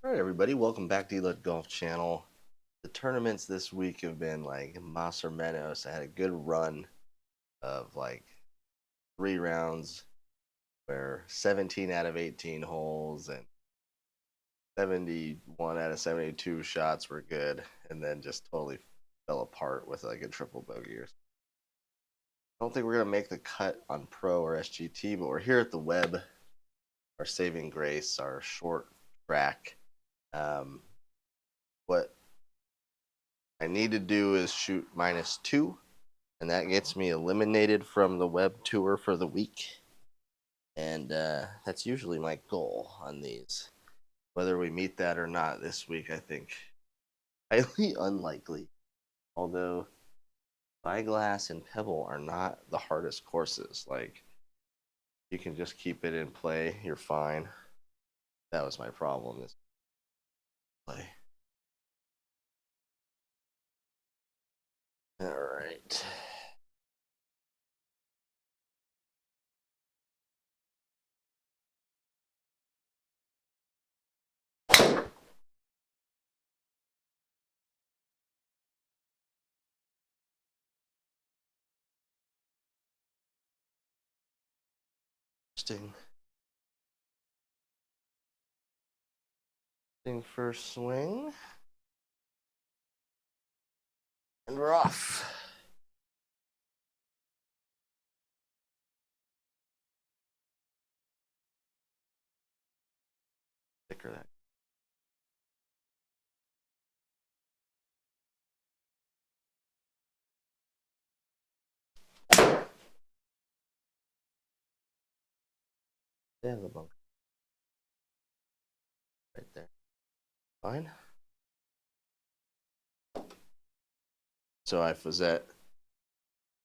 All right, everybody, welcome back to Elet Golf Channel. The tournaments this week have been like Mas or Menos. I had a good run of like 3 rounds where 17 out of 18 holes and 71 out of 72 shots were good, and then just totally fell apart with like a triple bogey. I don't think we're gonna make the cut on Pro or SGT, but we're here at the Web, our saving grace, our short track. Um, what I need to do is shoot -2, and that gets me eliminated from the Web Tour for the week. And that's usually my goal on these. Whether we meet that or not this week, I think highly unlikely. Although Spyglass and Pebble are not the hardest courses. Like, you can just keep it in play, you're fine. That was my problem this play. All right. Interesting. First swing. And we're off. Thicker that. Yeah, the bunker. Right there. Fine. So I was at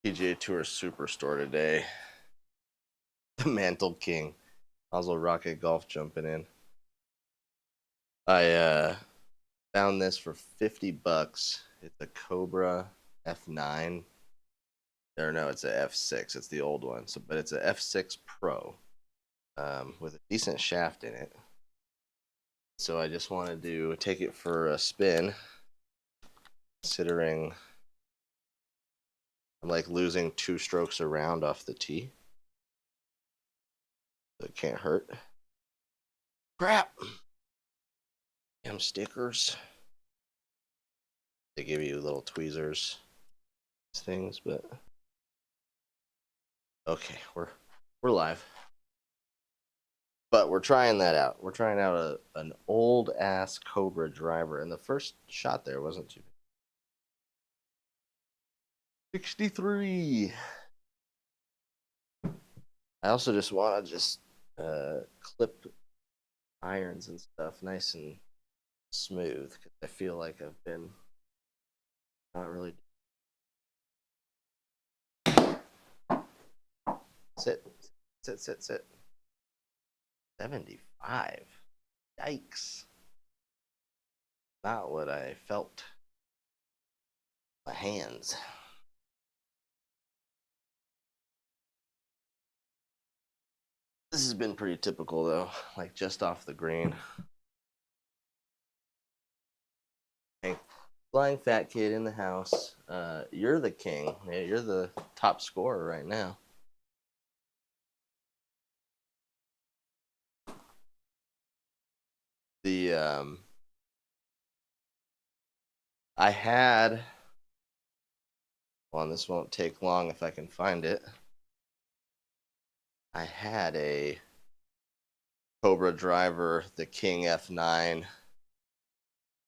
PGA Tour Superstore today. The Mantle King. Oslo Rocket Golf jumping in. I found this for $50. It's a Cobra F9. Or no, it's a F6. It's the old one. So, but it's a F6 Pro with a decent shaft in it. So I just wanted to take it for a spin, considering I'm like losing 2 strokes around off the tee. So it can't hurt. Crap! Damn stickers. They give you little tweezers, things, but okay, we're live. But we're trying that out. We're trying out an old ass Cobra driver, and the first shot there wasn't too bad. 63. I also just want to clip irons and stuff nice and smooth, because I feel like I've been not really. Sit, sit. 75. Yikes. Not what I felt. My hands. This has been pretty typical though, like just off the green. Hey, flying fat kid in the house. You're the king. You're the top scorer right now. The I had well, this won't take long if I can find it. I had a Cobra driver, the King F9,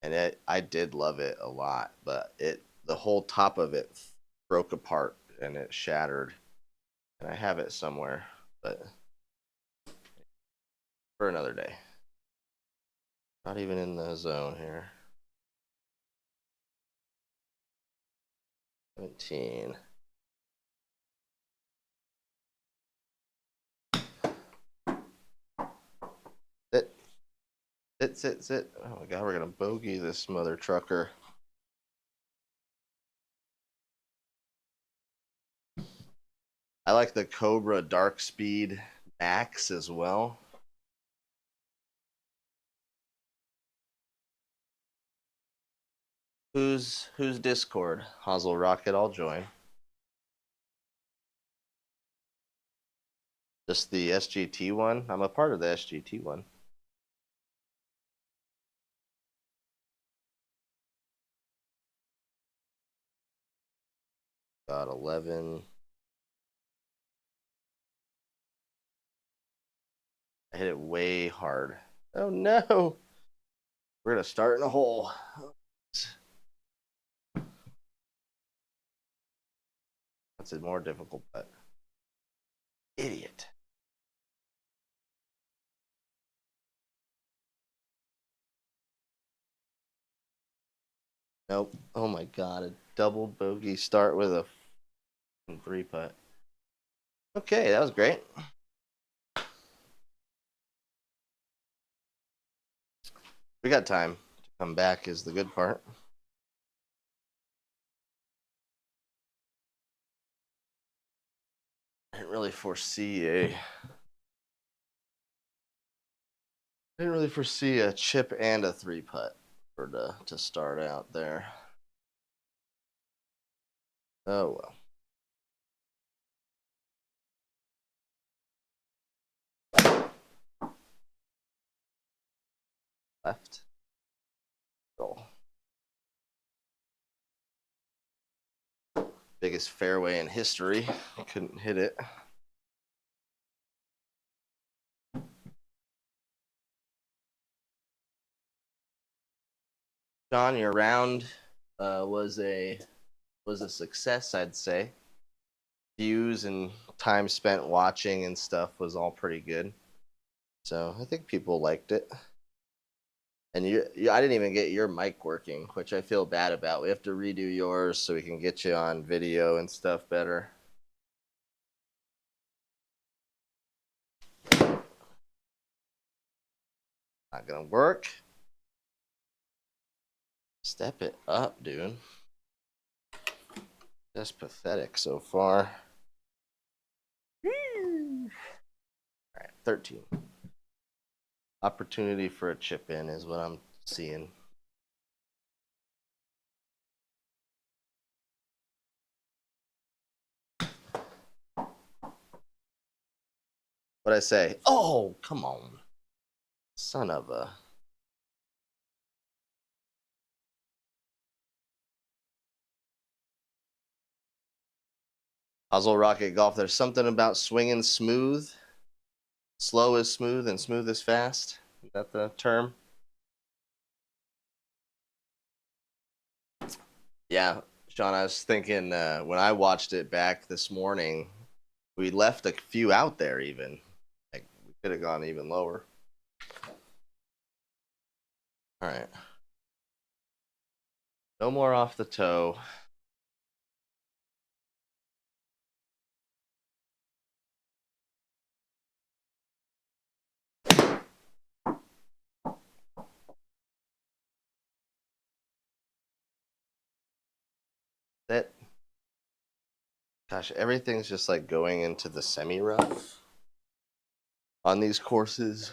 and I did love it a lot, but the whole top of it broke apart and it shattered, and I have it somewhere, but for another day. Not even in the zone here. 17. Sit. Oh my god, we're gonna bogey this mother trucker. I like the Cobra Dark Speed Max as well. Who's Discord? Hazel Rocket, I'll join. Just the SGT one? I'm a part of the SGT one. Got 11. I hit it way hard. Oh no! We're gonna start in a hole. That's a more difficult putt. Idiot. Nope. Oh my god, a double bogey start with a 3-putt. Okay, that was great. We got time to come back is the good part. I didn't really foresee a chip and a 3-putt to start out there. Oh well. Left. Roll. Biggest fairway in history. Couldn't hit it. John, your round was a success, I'd say. Views and time spent watching and stuff was all pretty good. So I think people liked it. And I didn't even get your mic working, which I feel bad about. We have to redo yours so we can get you on video and stuff better. Not gonna work. Step it up, dude. That's pathetic so far. All right, 13. Opportunity for a chip in is what I'm seeing. What'd I say? Oh, come on. Son of a. Hazel Rocket Golf. There's something about swinging smooth. Slow is smooth and smooth is fast. Is that the term? Yeah, Sean, I was thinking when I watched it back this morning, we left a few out there even. Like, we could have gone even lower. All right. No more off the toe. That, gosh, everything's just like going into the semi-rough on these courses.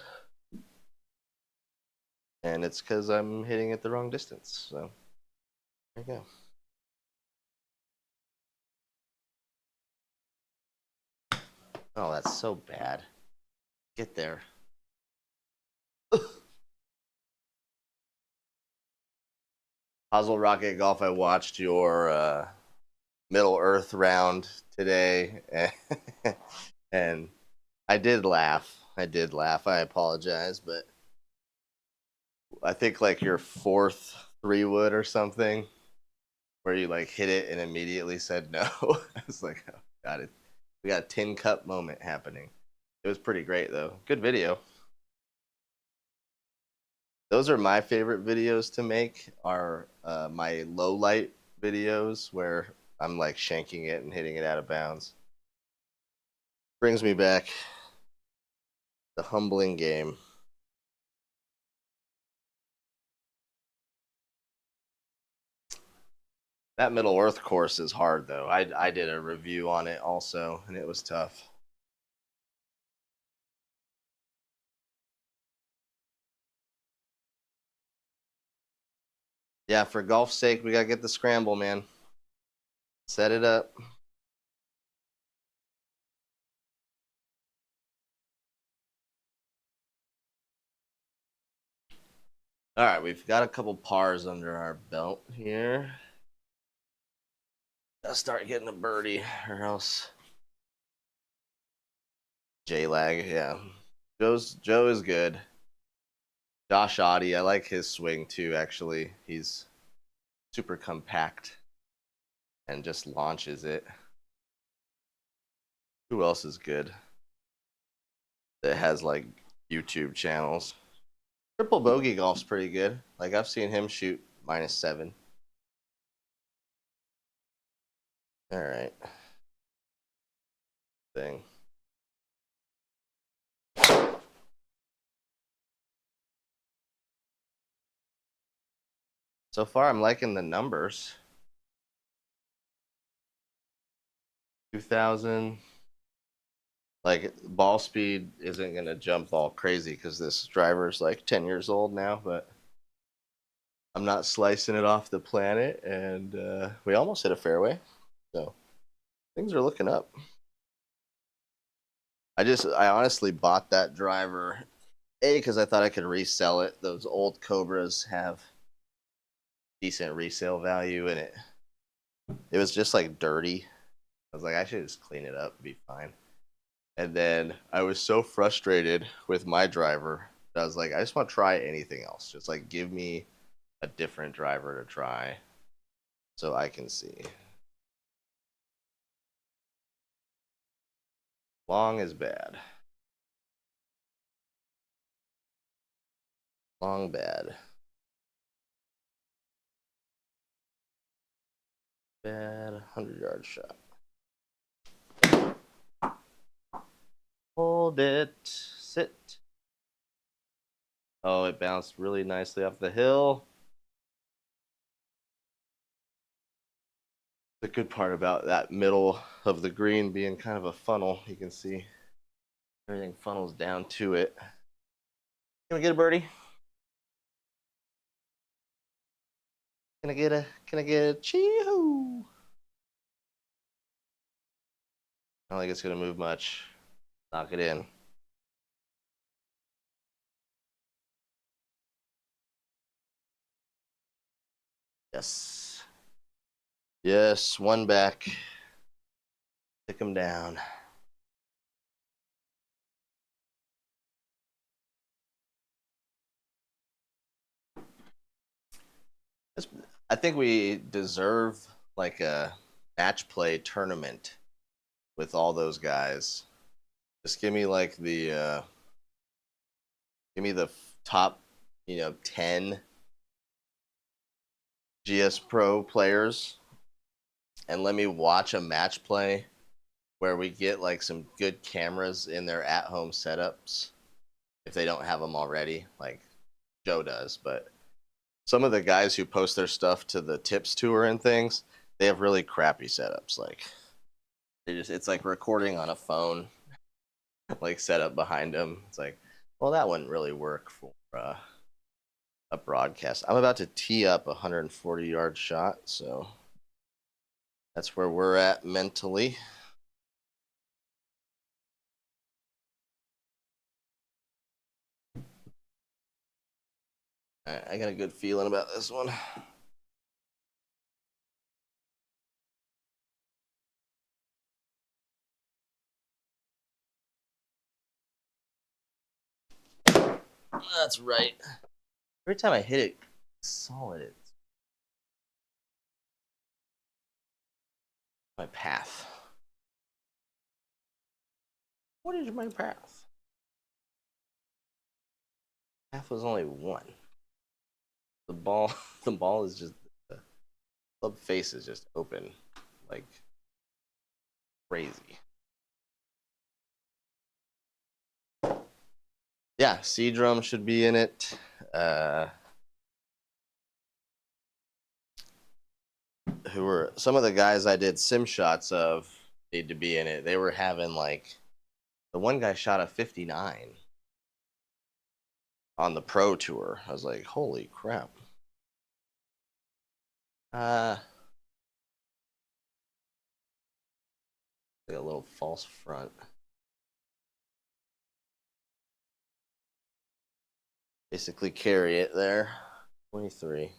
And it's because I'm hitting it the wrong distance. So there you go. Oh, that's so bad. Get there. Hazel Rocket Golf, I watched your Middle Earth round today, and I did laugh. I apologize, but I think like your fourth 3-wood or something, where you like hit it and immediately said no. I was like, oh, got it. We got a tin cup moment happening. It was pretty great though. Good video. Those are my favorite videos to make. Are my low light videos where I'm like shanking it and hitting it out of bounds. Brings me back the humbling game. That Middle Earth course is hard though. I did a review on it also, and it was tough. Yeah, for golf's sake, we gotta get the scramble, man. Set it up. All right, we've got a couple pars under our belt here. Gotta start getting a birdie, or else J lag. Yeah, Joe is good. Josh Oddie, I like his swing too. Actually, he's super compact and just launches it. Who else is good that has like YouTube channels? Triple bogey golf's pretty good. Like I've seen him shoot -7. All right. Thing. So far, I'm liking the numbers. 2000. Like ball speed isn't gonna jump all crazy because this driver's like 10 years old now, but I'm not slicing it off the planet, and we almost hit a fairway, so things are looking up. I honestly bought that driver because I thought I could resell it. Those old Cobras have decent resale value, and it was just like dirty. I was like, I should just clean it up, be fine. And then I was so frustrated with my driver that I was like, I just want to try anything else. Just like give me a different driver to try so I can see. Long is bad. Long bad. Bad 100-yard shot. Hold it. Sit. Oh, it bounced really nicely off the hill. The good part about that middle of the green being kind of a funnel, you can see everything funnels down to it. Can we get a birdie? Can I get a chee-hoo? I don't think it's gonna move much. Knock it in. Yes. Yes, one back. Pick him down. I think we deserve like a match play tournament with all those guys. Just give me like give me the top, 10 GS Pro players, and let me watch a match play where we get like some good cameras in their at-home setups if they don't have them already, like Joe does. But some of the guys who post their stuff to the tips tour and things, they have really crappy setups. Like it's like recording on a phone, like set up behind them. It's like, well, that wouldn't really work for a broadcast. I'm about to tee up a 140-yard shot, so that's where we're at mentally. All right, I got a good feeling about this one. That's right. Every time I hit it solid, it's my path. What is my path? Path was only one. The ball, the ball is just the club face is just open, like crazy. Yeah, C drum should be in it. Who were some of the guys I did sim shots of need to be in it. They were having like the one guy shot a 59 on the pro tour. I was like, holy crap. Like a little false front. Basically carry it there. 23.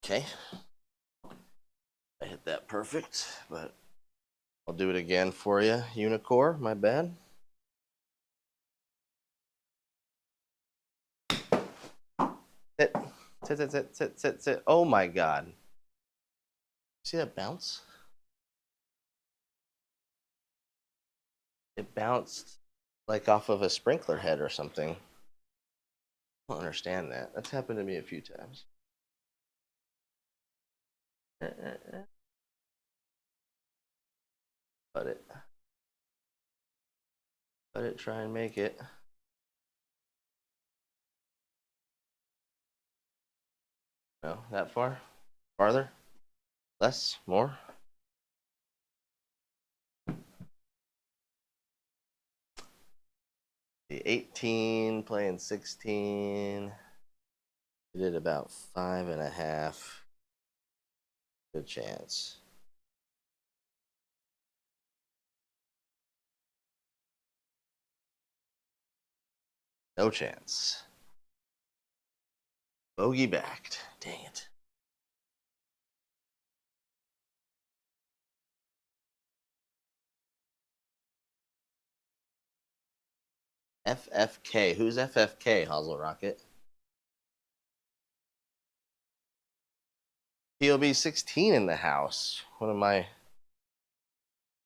Okay. I hit that perfect, but I'll do it again for you. Unicore, my bad. Sit. Sit. Oh my god. See that bounce? It bounced like off of a sprinkler head or something. I don't understand that. That's happened to me a few times. Let it. Let it try and make it. No, that far? Farther? Less? More? The 18 playing 16. We did about 5.5. Good chance. No chance. Bogey backed. Dang it. FFK. Who's FFK, Hosel Rocket? POB 16 in the house. One of my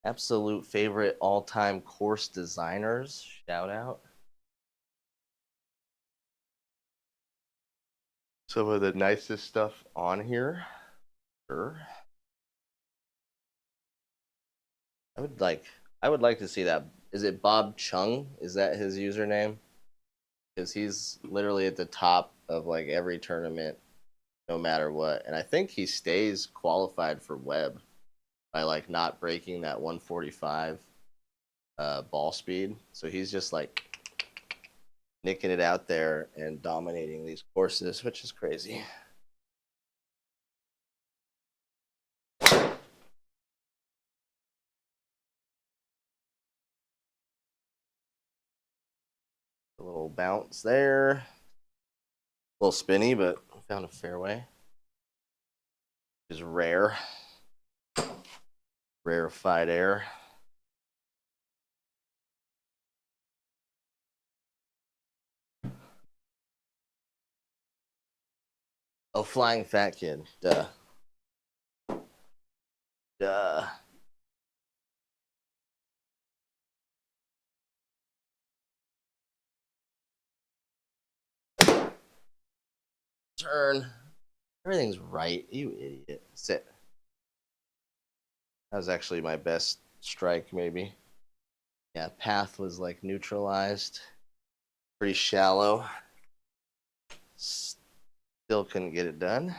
absolute favorite all-time course designers. Shout out. Some of the nicest stuff on here. Sure. I would like to see that. Is it Bob Chung? Is that his username? Because he's literally at the top of like every tournament, no matter what. And I think he stays qualified for web by like not breaking that 145 ball speed. So he's just like nicking it out there and dominating these courses, which is crazy. A little bounce there. A little spinny, but found a fairway. Is rare. Rarefied air. Oh, flying fat kid. Duh. Duh. Turn. Everything's right. You idiot. Sit. That was actually my best strike, maybe. Yeah, path was like neutralized. Pretty shallow. Still couldn't get it done.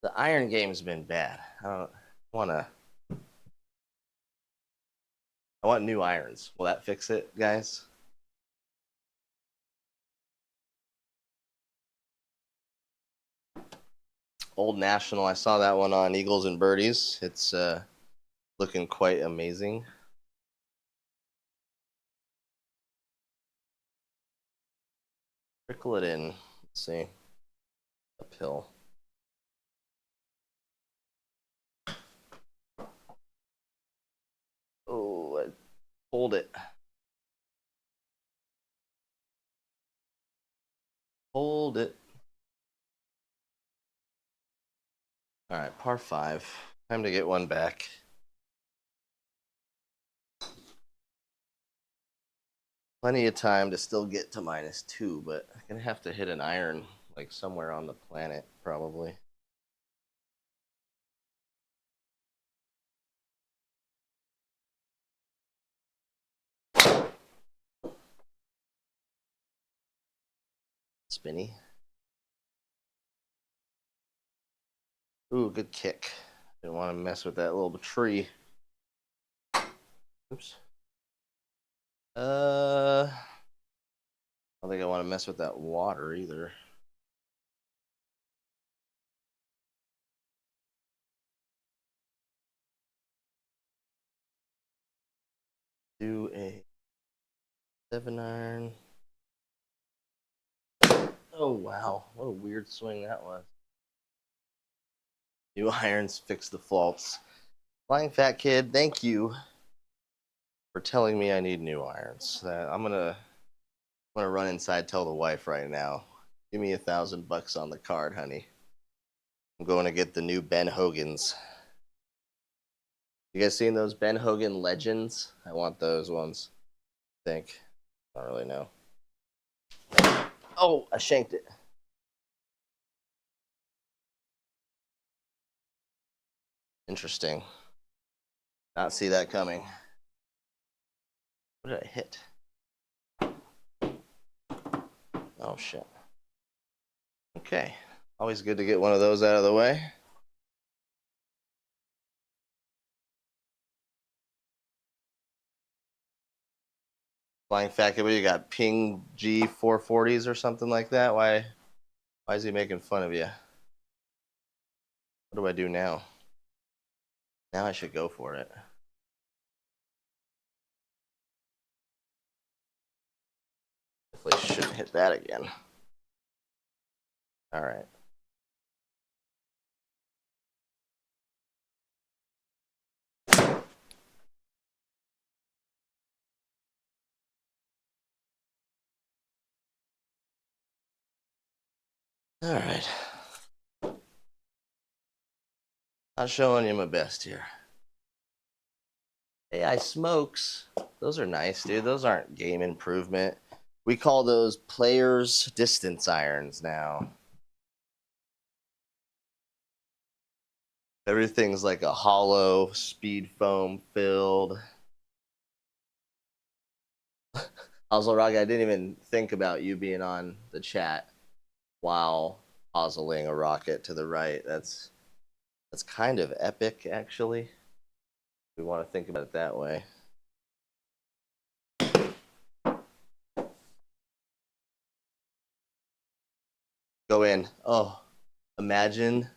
The iron game's been bad. I don't want to. I want new irons. Will that fix it, guys? Old National. I saw that one on Eagles and Birdies. It's looking quite amazing. Trickle it in. Let's see. Uphill. Oh, I pulled it. Hold it. All right, par 5. Time to get one back. Plenty of time to still get to -2, but I'm gonna have to hit an iron like somewhere on the planet, probably. Spinny. Ooh, good kick. Didn't want to mess with that little tree. Oops. I don't think I want to mess with that water either. Do a 7-iron. Oh wow, what a weird swing that was. New irons fix the faults. Flying Fat Kid, thank you for telling me I need new irons. I'm gonna run inside, tell the wife right now. Give me $1,000 on the card, honey. I'm going to get the new Ben Hogans. You guys seen those Ben Hogan Legends? I want those ones. I think. I don't really know. Oh, I shanked it. Interesting. Not see that coming. What did I hit? Oh shit. Okay. Always good to get one of those out of the way. Flying Fat Kid, what you got? Ping G 440s or something like that? Why is he making fun of you? What do I do now? Now I should go for it. Definitely shouldn't hit that again. All right. All right. Not showing you my best here. AI smokes. Those are nice, dude. Those aren't game improvement. We call those players distance irons now. Everything's like a hollow, speed foam filled. Hazelrog, I didn't even think about you being on the chat while puzzling a rocket to the right. That's kind of epic, actually. We want to think about it that way. Go in. Oh, imagine.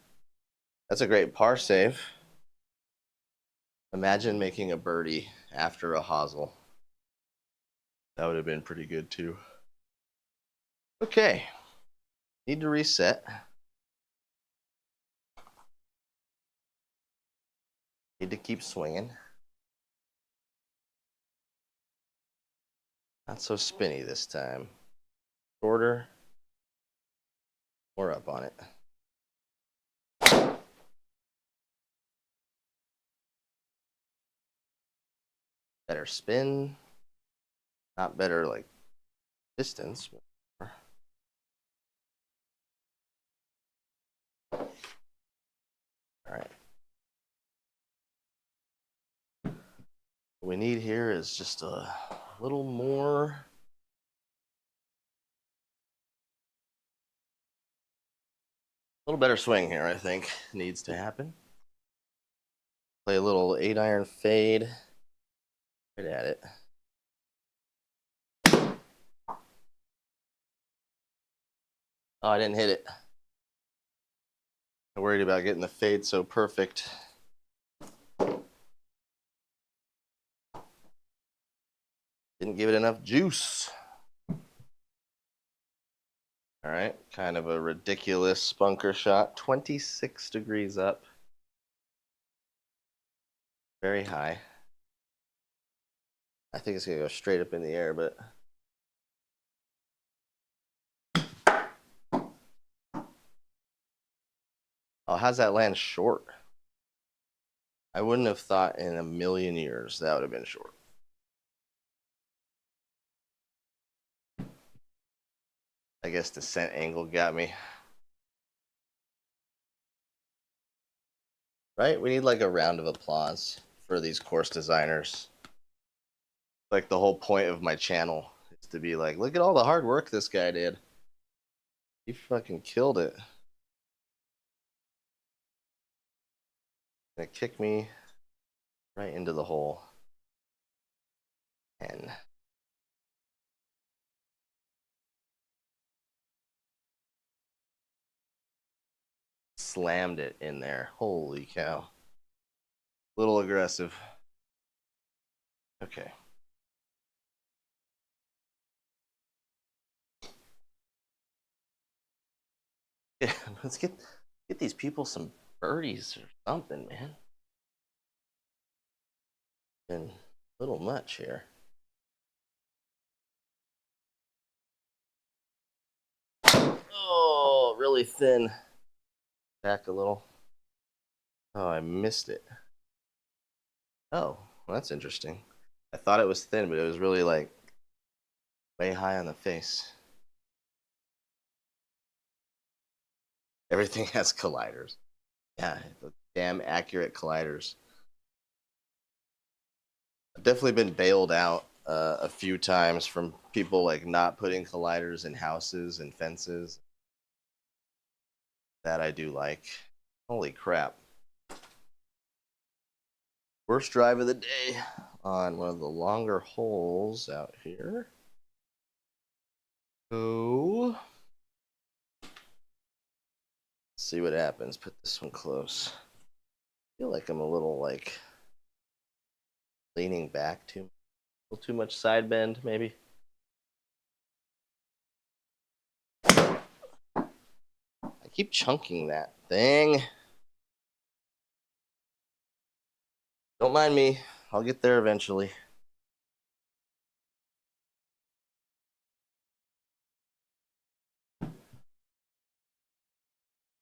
That's a great par save. Imagine making a birdie after a hosel. That would have been pretty good too. Okay. Need to reset. Need to keep swinging. Not so spinny this time. Shorter. More up on it. Better spin. Not better like distance. But... All right. What we need here is just a little more. A little better swing here, I think, needs to happen. Play a little 8-iron fade. Right at it. Oh, I didn't hit it. I'm worried about getting the fade so perfect. Didn't give it enough juice. All right, kind of a ridiculous bunker shot. 26 degrees up. Very high. I think it's gonna go straight up in the air, but oh, how's that land short? I wouldn't have thought in a million years that would have been short. I guess descent angle got me. Right? We need like a round of applause for these course designers. Like the whole point of my channel is to be like, look at all the hard work this guy did. He fucking killed it. Gonna kick me right into the hole. 10. slammed it in there. Holy cow. Little aggressive. Okay. Yeah, let's get these people some birdies or something, man. Been a little much here. Oh, really thin. Back a little. Oh, I missed it. Oh, well, that's interesting. I thought it was thin, but it was really like way high on the face. Everything has colliders. Yeah, the damn accurate colliders. I've definitely been bailed out a few times from people like not putting colliders in houses and fences. That I do like. Holy crap. Worst drive of the day on one of the longer holes out here. So, see what happens. Put this one close. I feel like I'm a little like leaning back a little too much side bend, maybe. I keep chunking that thing. Don't mind me. I'll get there eventually.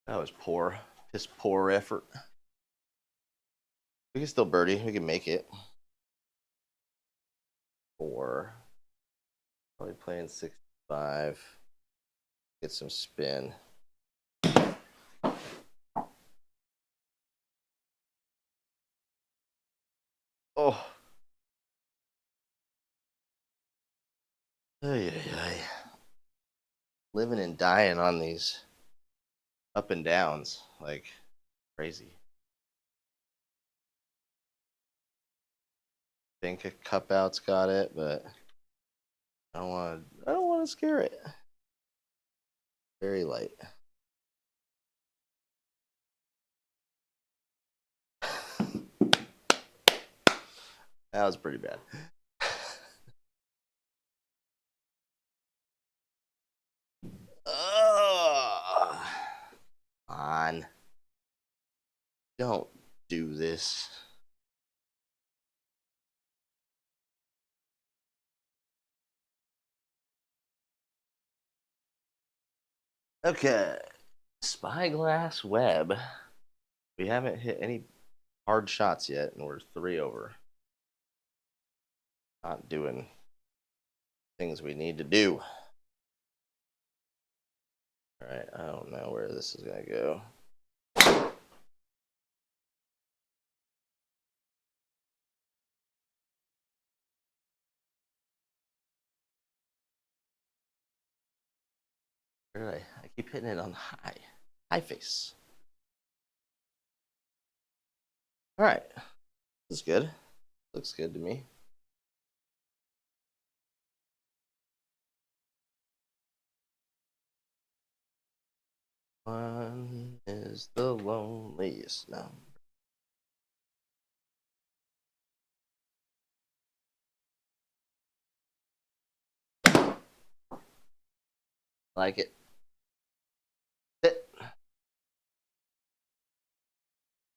That was poor. Piss poor effort. We can still birdie. We can make it. 4. Probably playing 65. Get some spin. Oh. Ay, ay, ay. Living and dying on these up and downs like crazy. Think a cup out's got it, but I don't want to scare it. Very light. That was pretty bad. On. Don't do this. Okay. Spyglass web. We haven't hit any hard shots yet, and we're 3 over. Not doing things we need to do. All right, I don't know where this is gonna go. Where did I keep hitting it on high face. All right, this is good. Looks good to me. One is the loneliest number. Like it. Sit.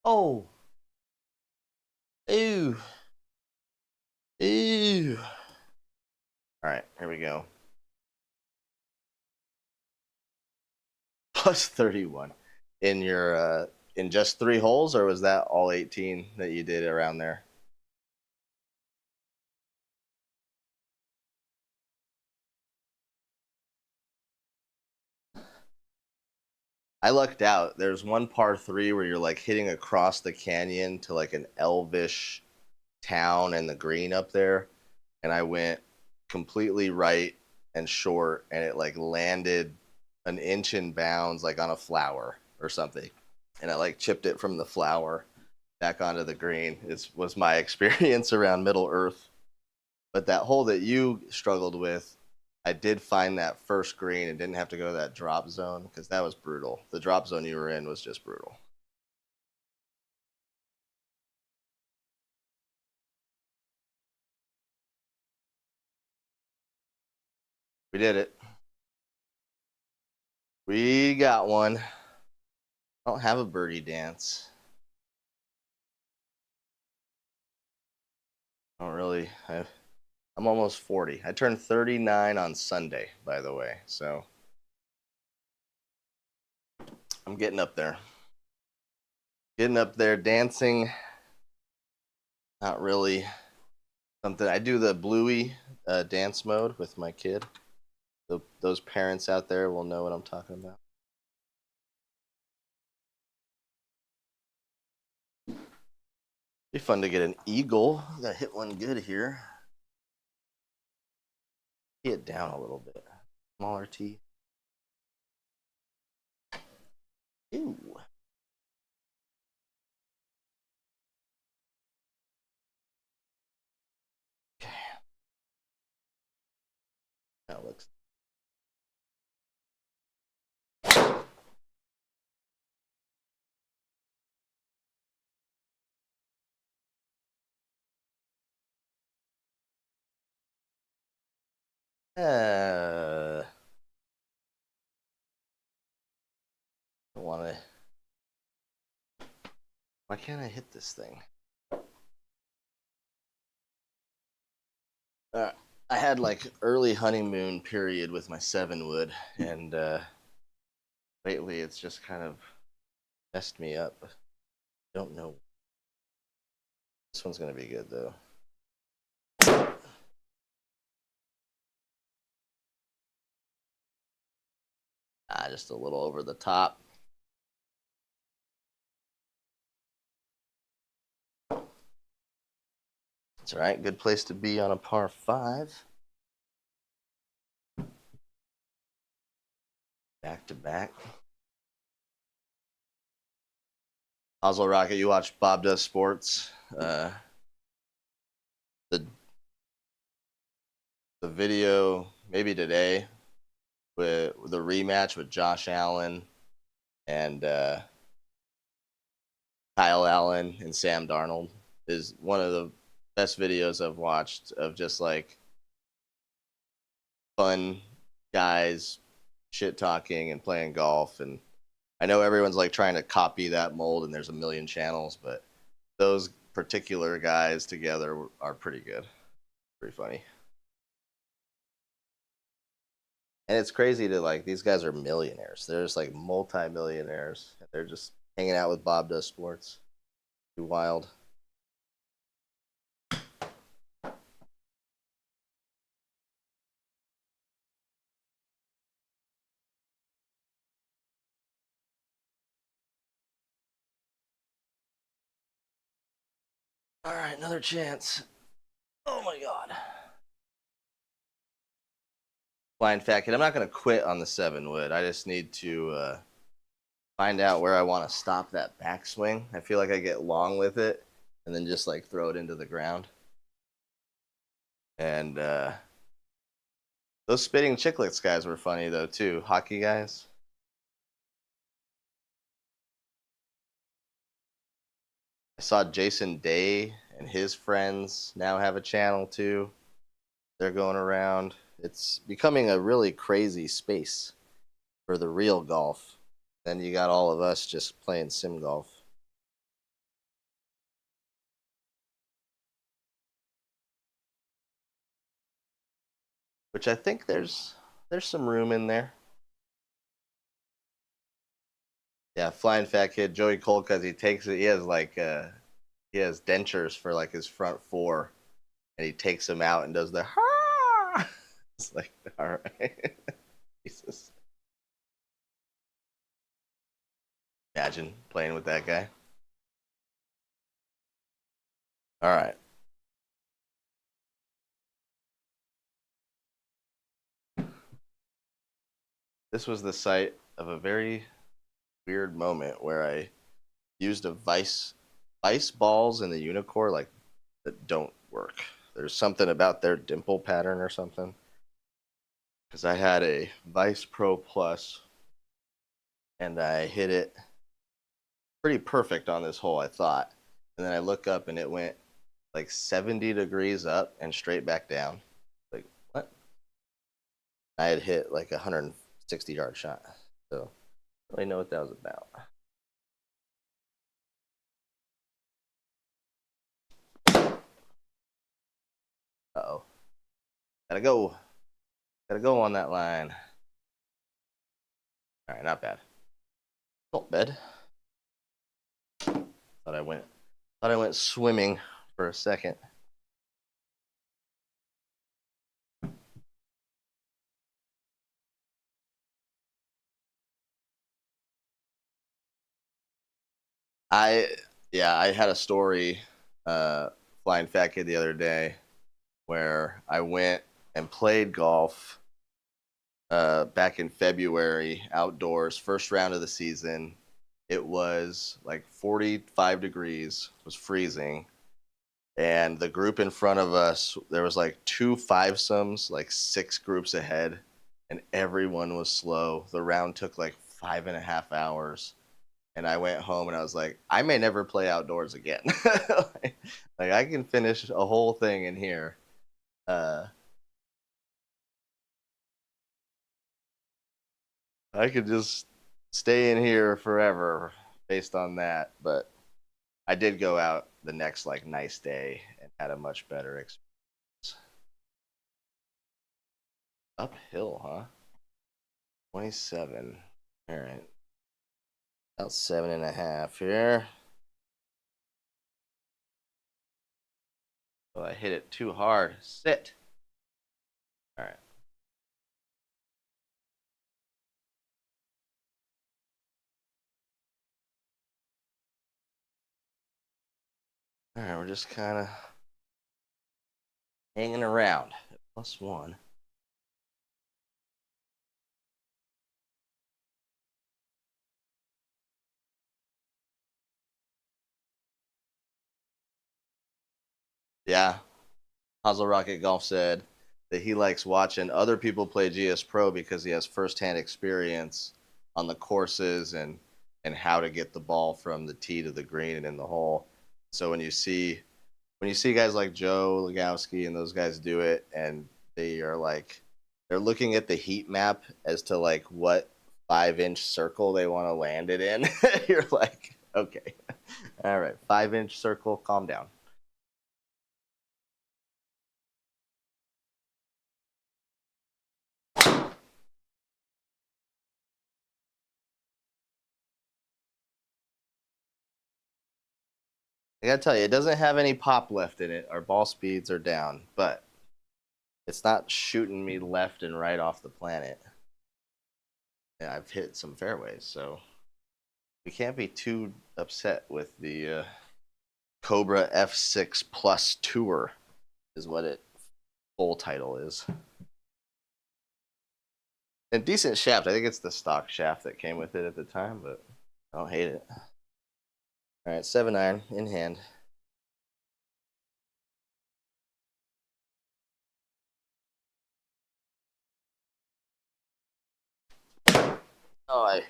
Oh. Ew. Ew. All right, here we go. Plus 31 in your in just 3 holes, or was that all 18 that you did around there? I lucked out. There's one par 3 where you're like hitting across the canyon to like an elvish town and the green up there, and I went completely right and short, and it like landed an inch in bounds like on a flower or something, and I like chipped it from the flower back onto the green. It was my experience around Middle Earth. But that hole that you struggled with, I did find that first green and didn't have to go to that drop zone because that was brutal. The drop zone you were in was just brutal. We did it. We got one. I don't have a birdie dance. I don't really. I'm almost 40. I turned 39 on Sunday, by the way. So I'm getting up there. Getting up there, dancing. Not really something. I do the bluey dance mode with my kid. Those parents out there will know what I'm talking about. Be fun to get an eagle. Gotta hit one good here. Tee it down a little bit. Smaller tee. Ew. Okay. That looks. I want to. Why can't I hit this thing? I had like early honeymoon period with my 7-wood, and lately it's just kind of messed me up. Don't know. This one's gonna be good though. Just a little over the top. That's all right. Good place to be on a par 5. Back to back. Oslo Rocket, you watch Bob Does Sports. The video maybe today with the rematch with Josh Allen and Kyle Allen and Sam Darnold is one of the best videos I've watched of just like fun guys shit talking and playing golf. And I know everyone's like trying to copy that mold and there's a million channels, but those particular guys together are pretty good. Pretty funny. And it's crazy to like, these guys are millionaires. They're just like multi-millionaires. They're just hanging out with Bob Does Sports. Too wild. All right, another chance. Oh my God. Blind fat kid. I'm not going to quit on the 7-wood. I just need to find out where I want to stop that backswing. I feel like I get long with it and then just like throw it into the ground. And those spitting chicklets guys were funny though too. Hockey guys. I saw Jason Day and his friends now have a channel too. They're going around. It's becoming a really crazy space for the real golf. Then you got all of us just playing sim golf. Which I think there's some room in there. Yeah, flying fat kid Joey Cole, because he takes it. He has like he has dentures for like his front 4, and he takes them out and does the. It's like, all right, Jesus. Imagine playing with that guy. All right. This was the site of a very weird moment where I used a vice balls in the unicorn like that don't work. There's something about their dimple pattern or something. because I had a Vice Pro Plus and I hit it pretty perfect on this hole, I thought. And then I look up and it went like 70 degrees up and straight back down. Like, what? I had hit like a 160-yard shot. So, I don't really know what that was about. Uh-oh. Gotta go. Gotta go on that line. All right, not bad. Not bad. Thought I went swimming for a second. I I had a story flying fat kid the other day where I went and played golf back in February outdoors, first round of the season. It was like 45 degrees, was freezing. And the group in front of us, there was like two fivesomes, like 6 groups ahead, and everyone was slow. The round took like 5.5 hours. And I went home and I was like, I may never play outdoors again. like I can finish a whole thing in here. Uh, I could just stay in here forever based on that. But I did go out the next like nice day and had a much better experience. Uphill, huh? 27. All right. About 7.5 here. Oh, I hit it too hard. Sit. All right. All right, we're just kind of hanging around at +1. Yeah, Hazel Rocket Golf said that he likes watching other people play GS Pro because he has firsthand experience on the courses and how to get the ball from the tee to the green and in the hole. So when you see guys like Joe Legowski and those guys do it, and they are like they're looking at the heat map as to like what 5-inch circle they want to land it in. You're like, okay, all right, 5-inch circle, calm down. I gotta tell you, it doesn't have any pop left in it. Our ball speeds are down, but it's not shooting me left and right off the planet. And I've hit some fairways, so we can't be too upset with the Cobra F6 Plus Tour, is what it full title is. And decent shaft. I think it's the stock shaft that came with it at the time, but I don't hate it. All right, 7-iron in hand. Oh, I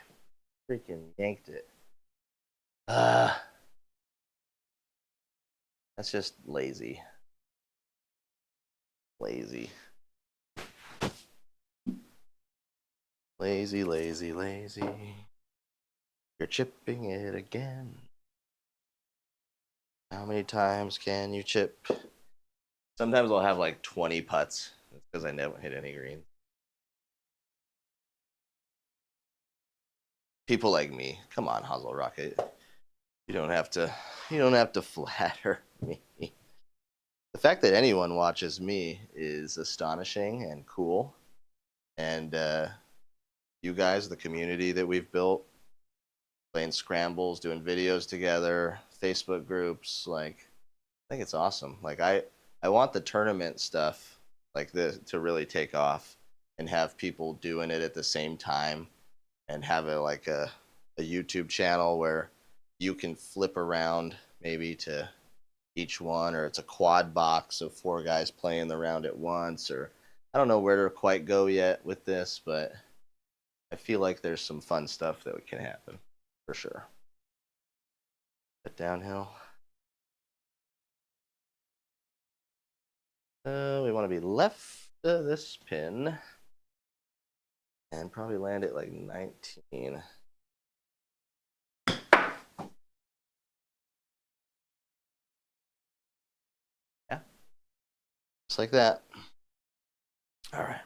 freaking yanked it. That's just lazy. Lazy. Lazy, lazy, lazy. You're chipping it again. How many times can you chip? Sometimes I'll have like 20 putts. That's because I never hit any greens. People like me, come on, Hazel Rocket. You don't have to. You don't have to flatter me. The fact that anyone watches me is astonishing and cool. And you guys, the community that we've built, playing scrambles, doing videos together, Facebook groups, like I think it's awesome. Like I want the tournament stuff like this to really take off and have people doing it at the same time and have a YouTube channel where you can flip around maybe to each one, or it's a quad box of 4 guys playing the round at once, or I don't know where to quite go yet with this, but I feel like there's some fun stuff that can happen for sure. But downhill. We want to be left of this pin and probably land it like 19. Yeah, just like that. All right.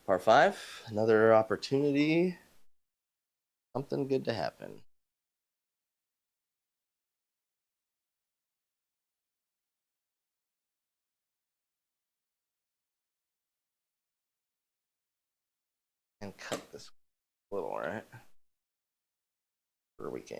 Par 5, another opportunity. Something good to happen. And cut this a little, right? Where we can.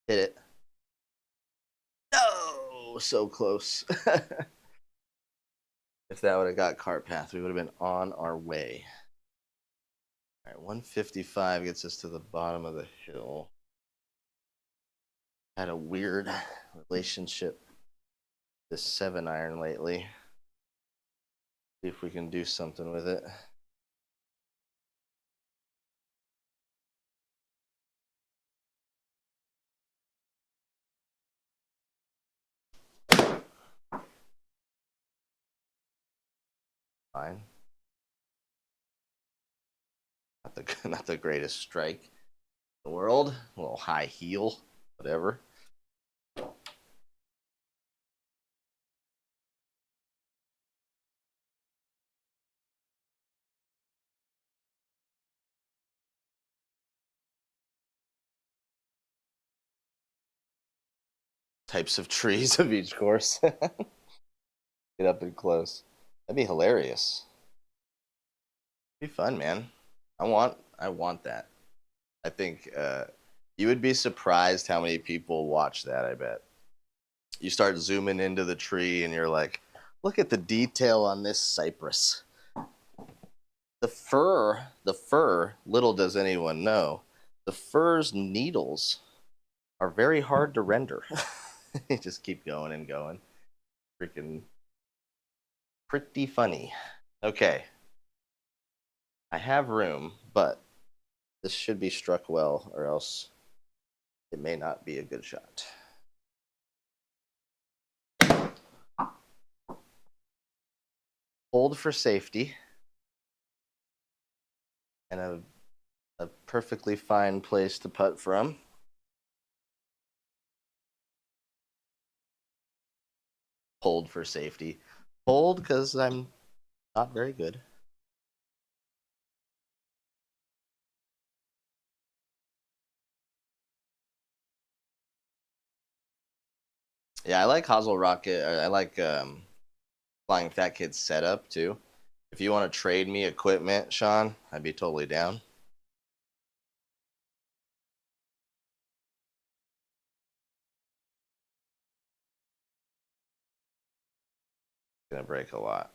Hit it. No, so close. If that would have got cart path, we would have been on our way. All right, 155 gets us to the bottom of the hill. Had a weird relationship this 7-iron lately. See if we can do something with it. Fine. Not the greatest strike in the world. A little high heel, whatever. Types of trees of each course. Get up and close. That'd be hilarious. It'd be fun, man. I want that. I think you would be surprised how many people watch that, I bet. You start zooming into the tree and you're like, look at the detail on this cypress. The fir, little does anyone know, the fir's needles are very hard to render. You just keep going and going. Freaking pretty funny. Okay. I have room, but this should be struck well, or else it may not be a good shot. Hold for safety. And a perfectly fine place to putt from. Hold for safety. Hold because I'm not very good. Yeah, I like Hosel Rocket. I like Flying Fat Kid's setup too. If you want to trade me equipment, Sean, I'd be totally down. Gonna break a lot.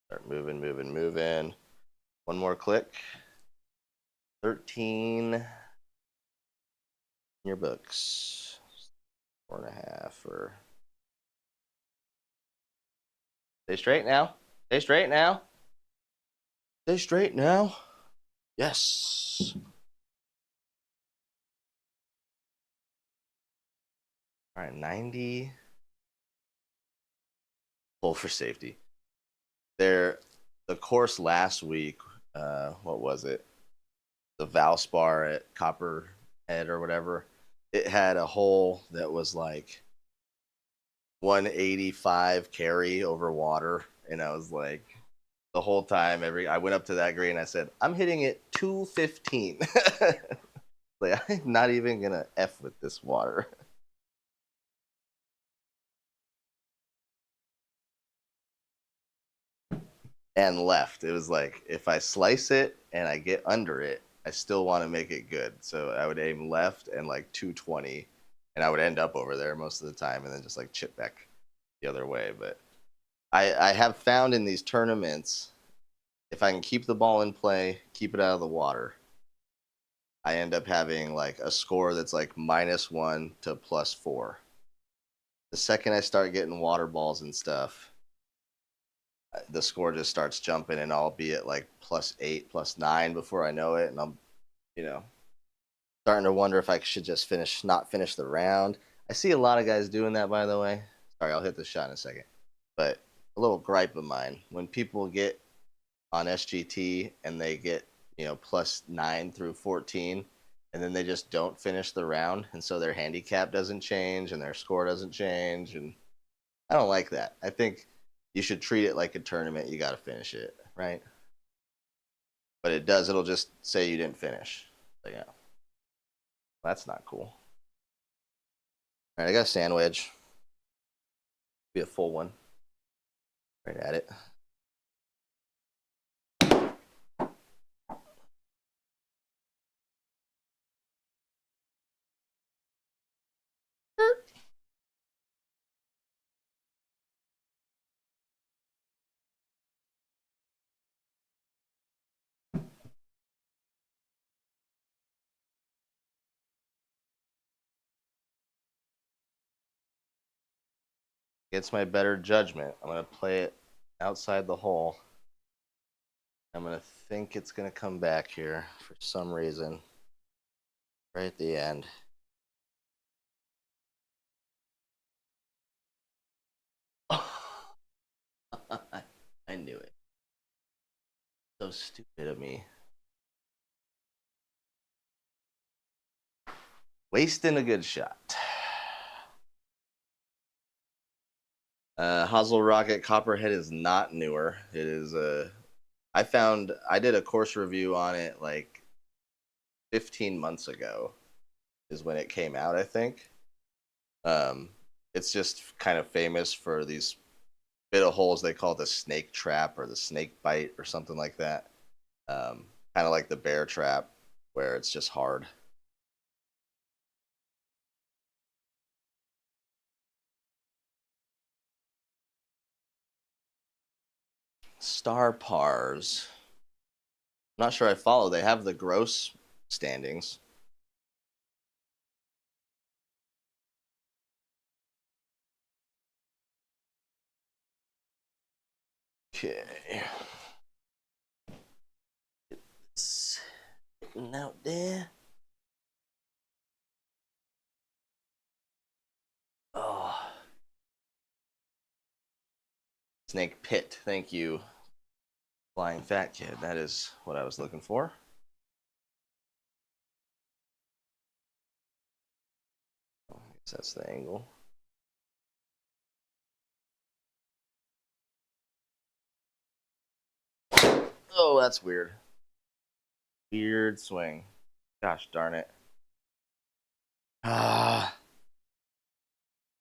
Start moving, moving, moving. One more click. 13 in your books. 4.5 or. Stay straight now. Stay straight now. Stay straight now. Yes. All right, 90. Pull for safety. The course last week, what was it? The Valspar at Copperhead or whatever. It had a hole that was like 185 carry over water, and I was like, the whole time, I went up to that green, I said, I'm hitting it 215. Like, I'm not even gonna F with this water. And left. It was like, if I slice it and I get under it, I still want to make it good. So I would aim left and like 220, and I would end up over there most of the time, and then just like chip back the other way. But I have found in these tournaments, if I can keep the ball in play, keep it out of the water, I end up having like a score that's like -1 to +4. The second I start getting water balls and stuff, the score just starts jumping, and I'll be at like +8, +9 before I know it, and I'm, you know, starting to wonder if I should just not finish the round. I see a lot of guys doing that, by the way. Sorry, I'll hit the shot in a second. But a little gripe of mine, when people get on SGT and they get, +9 through 14, and then they just don't finish the round, and so their handicap doesn't change and their score doesn't change, and I don't like that. I think you should treat it like a tournament. You got to finish it, right? But it'll just say you didn't finish. So, yeah, that's not cool. All right, I got a sandwich. Be a full one. Right at it. Gets my better judgment. I'm going to play it outside the hole. I'm going to think it's going to come back here for some reason. Right at the end. I knew it. So stupid of me. Wasting a good shot. Hazel Rocket Copperhead is not newer. It is I did a course review on it like 15 months ago is when it came out, I think. It's just kind of famous for these bit of holes they call the snake trap or the snake bite or something like that. Kind of like the bear trap where it's just hard. Star pars. I'm not sure I follow. They have the gross standings. Okay. It's getting out there. Oh. Snake pit. Thank you, Flying Fat Kid. That is what I was looking for. I guess that's the angle. Oh, that's weird. Weird swing. Gosh darn it. Ah.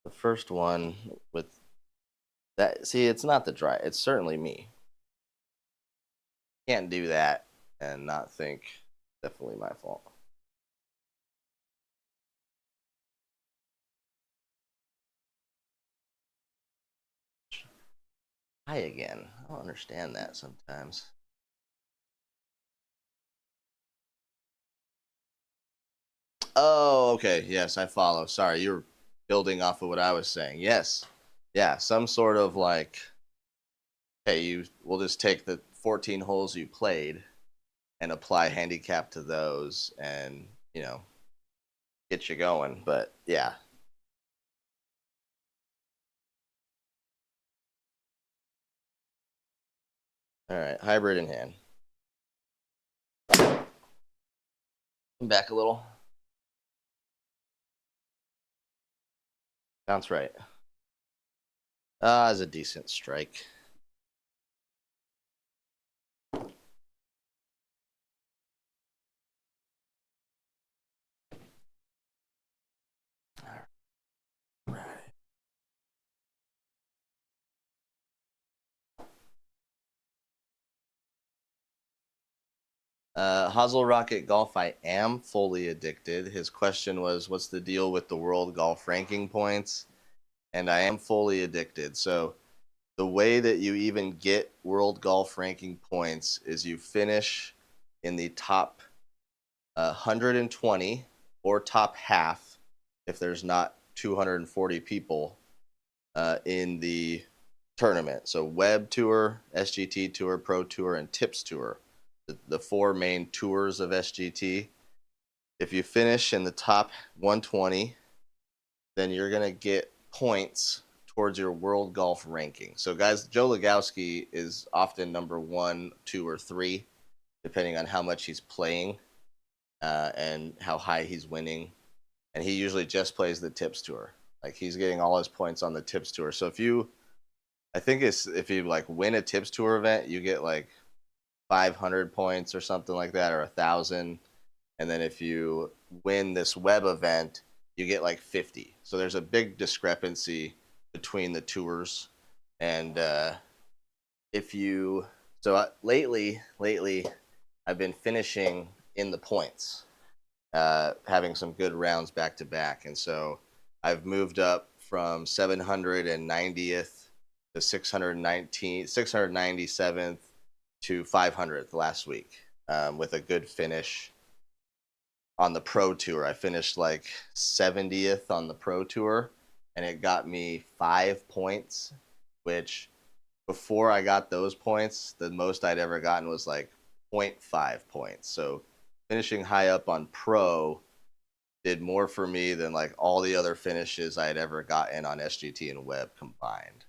The first one with that. See, it's not the dry. It's certainly me. Can't do that and not think definitely my fault. Hi again. I don't understand that sometimes. Oh, okay. Yes, I follow. Sorry, you're building off of what I was saying. Yes. Yeah, some sort of like, hey, we'll just take the 14 holes you played and apply handicap to those and, get you going. But yeah. All right, hybrid in hand. Back a little. Bounce right. Is a decent strike. All right. Hazel Rocket Golf, I am fully addicted. His question was, what's the deal with the world golf ranking points? And I am fully addicted. So the way that you even get world golf ranking points is you finish in the top 120 or top half if there's not 240 people in the tournament. So Web Tour, SGT Tour, Pro Tour, and Tips Tour, the four main tours of SGT. If you finish in the top 120, then you're going to get points towards your world golf ranking. So guys, Joe Legowski is often number 1, 2, or 3, depending on how much he's playing and how high he's winning. And he usually just plays the Tips Tour. Like he's getting all his points on the Tips Tour. So I think it's if you like win a Tips Tour event, you get like 500 points or something like that, or 1,000. And then if you win this web event, you get like 50. So there's a big discrepancy between the tours. And if you so lately, I've been finishing in the points, having some good rounds back to back, and so I've moved up from 790th to 697th to 500th last week, with a good finish on the Pro Tour. I finished like 70th on the Pro Tour, and it got me 5 points, which before I got those points, the most I'd ever gotten was like 0.5 points. So finishing high up on Pro did more for me than like all the other finishes I had ever gotten on SGT and Web combined.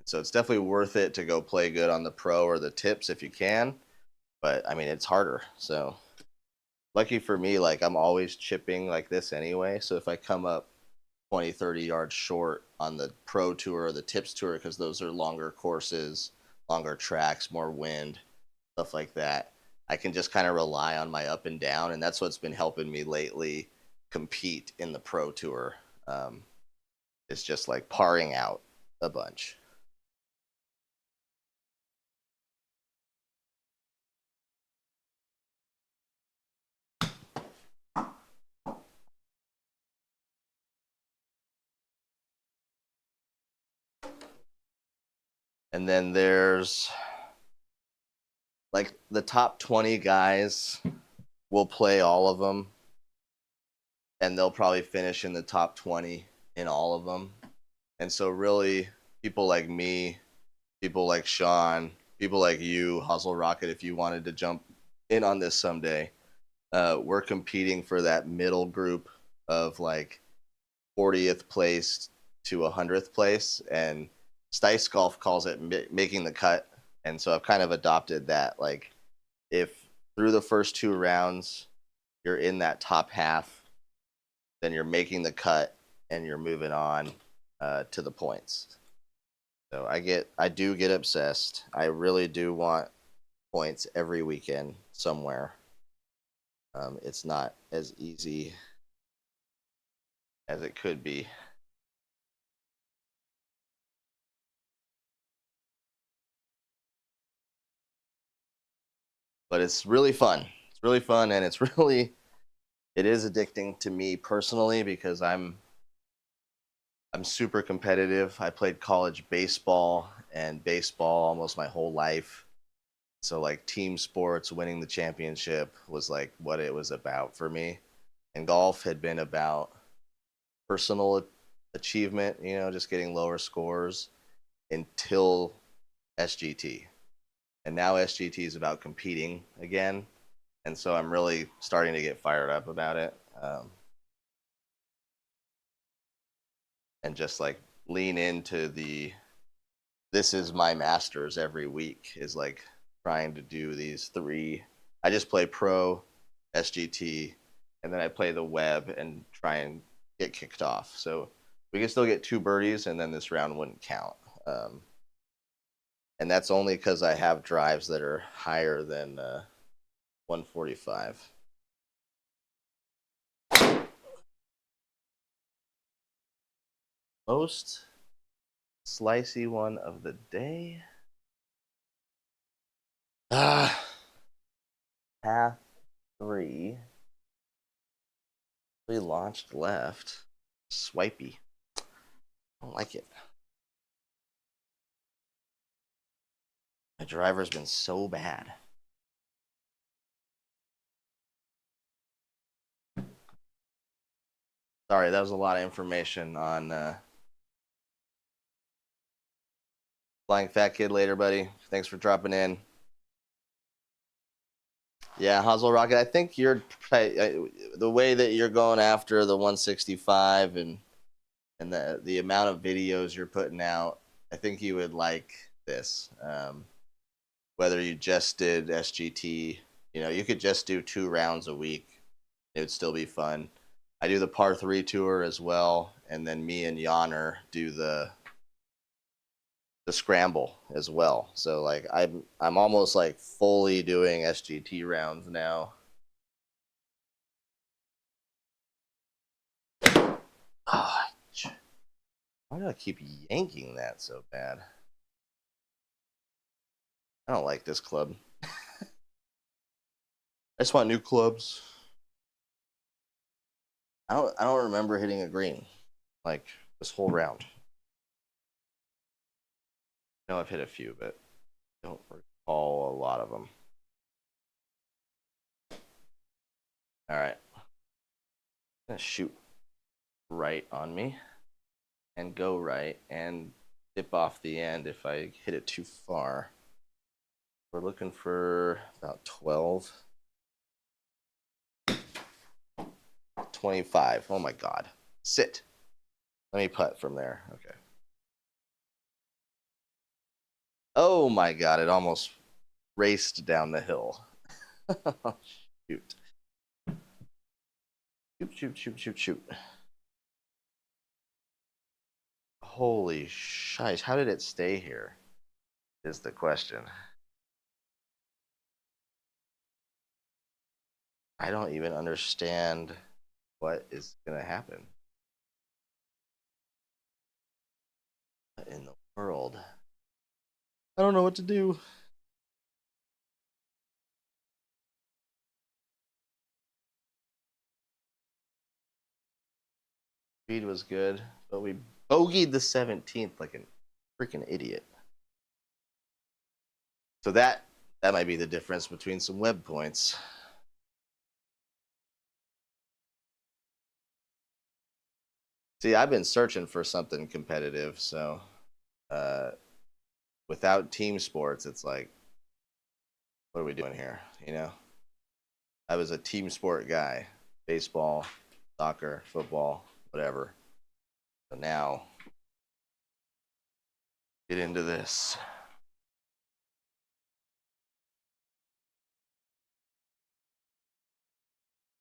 So it's definitely worth it to go play good on the Pro or the Tips if you can. But I mean, it's harder. So lucky for me, like I'm always chipping like this anyway. So if I come up 20, 30 yards short on the Pro Tour or the Tips Tour, because those are longer courses, longer tracks, more wind, stuff like that, I can just kind of rely on my up and down. And that's what's been helping me lately compete in the Pro Tour. It's just like parring out a bunch. And then there's like the top 20 guys will play all of them, and they'll probably finish in the top 20 in all of them. And so really people like me, people like Sean, people like you, Hustle Rocket, if you wanted to jump in on this someday, we're competing for that middle group of like 40th place to 100th place, and Stice Golf calls it making the cut. And so I've kind of adopted that. Like if through the first 2 rounds you're in that top half, then you're making the cut and you're moving on to the points. So I do get obsessed. I really do want points every weekend somewhere. It's not as easy as it could be. But it's really fun. It's really fun, and it is addicting to me personally because I'm super competitive. I played college baseball and baseball almost my whole life. So like team sports, winning the championship was like what it was about for me. And golf had been about personal achievement, just getting lower scores until SGT. And now SGT is about competing again. And so I'm really starting to get fired up about it. And just like lean into this is my masters every week, is like trying to do these 3. I just play Pro, SGT, and then I play the web and try and get kicked off. So we can still get 2 birdies, and then this round wouldn't count. And that's only because I have drives that are higher than 145. Most slicey one of the day. Path 3. We launched left. Swipey. I don't like it. My driver's been so bad. Sorry, that was a lot of information on Flying Fat Kid later, buddy. Thanks for dropping in. Yeah, Hazel Rocket, I think you're the way that you're going after the 165 and the amount of videos you're putting out, I think you would like this. Whether you just did SGT, you could just do 2 rounds a week. It would still be fun. I do the par 3 tour as well, and then me and Yonner do the scramble as well. So like I'm almost like fully doing SGT rounds now. Oh, why do I keep yanking that so bad? I don't like this club. I just want new clubs. I don't remember hitting a green like this whole round. I know I've hit a few, but I don't recall a lot of them. All right. I'm gonna shoot right on me and go right and dip off the end if I hit it too far. We're looking for about 12. 25. Oh my God. Sit. Let me putt from there. Okay. Oh my God. It almost raced down the hill. Shoot. Shoot. Holy shite. How did it stay here? Is the question. I don't even understand what is going to happen. What in the world? I don't know what to do. Speed was good, but we bogeyed the 17th like a freaking idiot. So that might be the difference between some web points. See, I've been searching for something competitive, so without team sports, it's like, what are we doing here? I was a team sport guy, baseball, soccer, football, whatever. So now, get into this.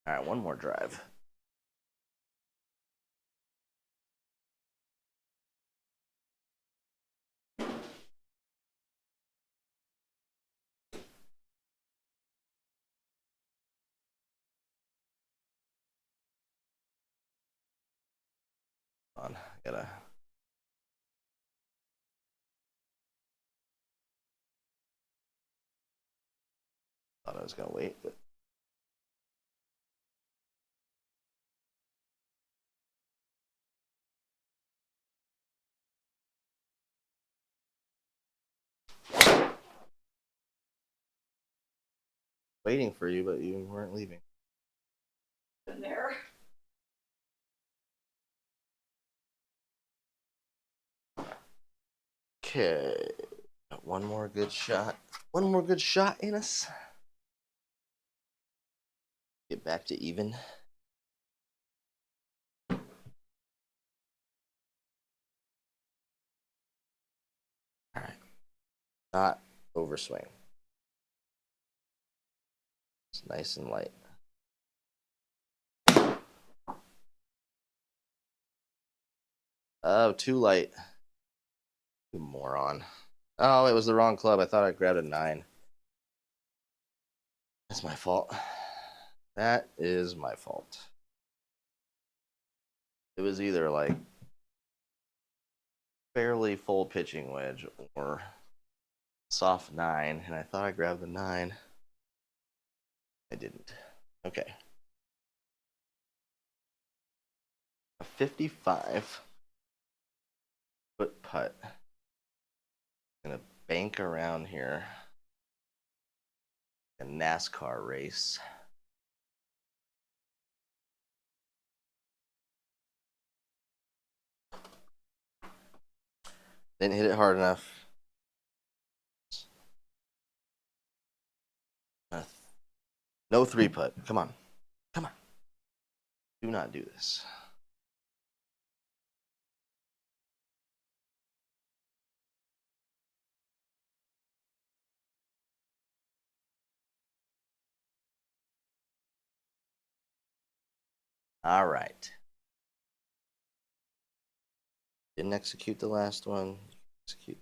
All right, one more drive. On, gotta. Thought I was gonna wait, but. Waiting for you, but you weren't leaving. In there. Okay. Got one more good shot. One more good shot in us. Get back to even. All right. Not overswing. It's nice and light. Oh, too light. You moron. Oh, it was the wrong club. I thought I grabbed a 9. That's my fault. That is my fault. It was either like fairly full pitching wedge or soft 9, and I thought I grabbed the 9. I didn't. Okay. A 55 foot putt. Gonna bank around here. A NASCAR race. Didn't hit it hard enough. No 3-putt. Come on. Come on. Do not do this. All right. Didn't execute the last one. Execute.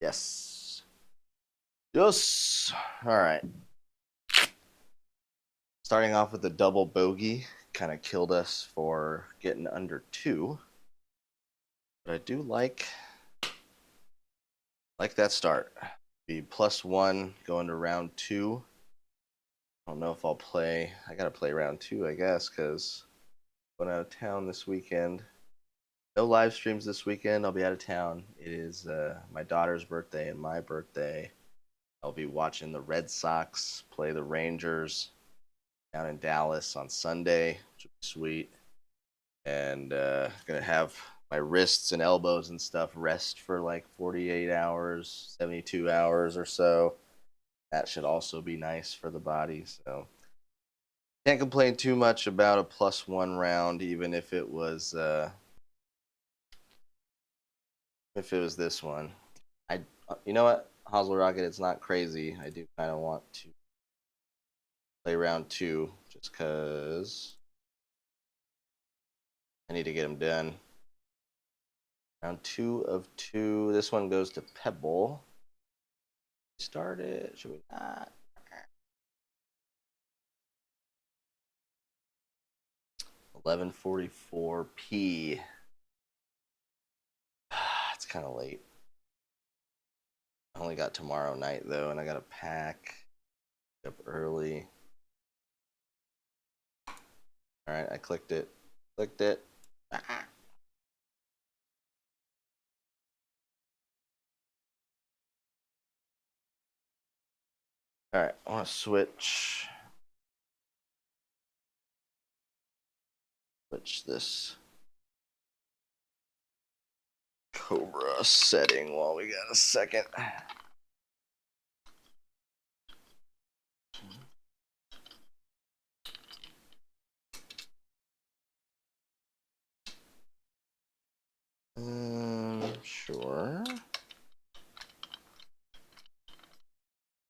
Yes. Yes. All right. Starting off with a double bogey kind of killed us for getting under 2. But I do like that start. Be +1 going to round 2. I don't know if I'll play. I gotta play round 2, I guess, because I'm going out of town this weekend. No live streams this weekend. I'll be out of town. It is my daughter's birthday and my birthday. I'll be watching the Red Sox play the Rangers down in Dallas on Sunday, which will be sweet. And gonna have my wrists and elbows and stuff rest for like 48 hours, 72 hours or so. That should also be nice for the body. So can't complain too much about a +1 round, even if it was this one. You know what, Hosel Rocket, it's not crazy. I do kind of want to play round 2 just because I need to get them done. Round 2 of 2. This one goes to Pebble. Start it. Should we not? 11:44 p. It's kind of late. I only got tomorrow night though, and I gotta pack up early. All right, I clicked it. Clicked it. All right, I want to switch this Cobra setting while we got a second. Sure.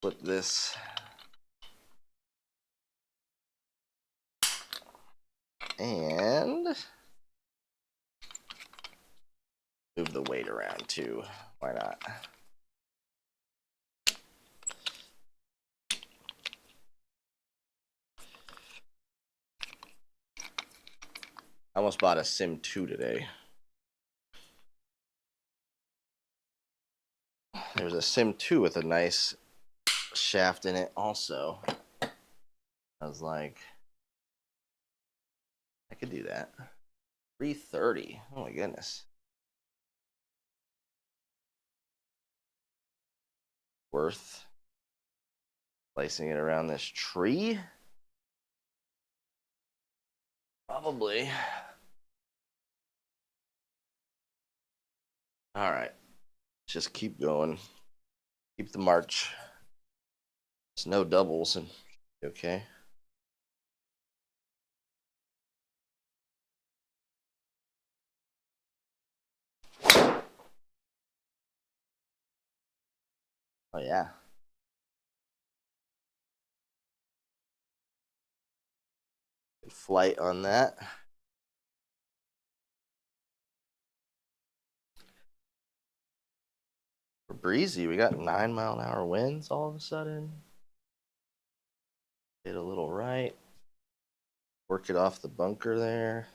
Put this and move the weight around too. Why not? I almost bought a Sim 2 today. There's a Sim 2 with a nice shaft in it also. I was like, I could do that. 330. Oh my goodness. Worth placing it around this tree? Probably. All right. Let's just keep going. Keep the march. There's no doubles and okay. Oh yeah. Good flight on that. We're breezy. We got 9-mile-an-hour winds all of a sudden. Hit a little right. Work it off the bunker there.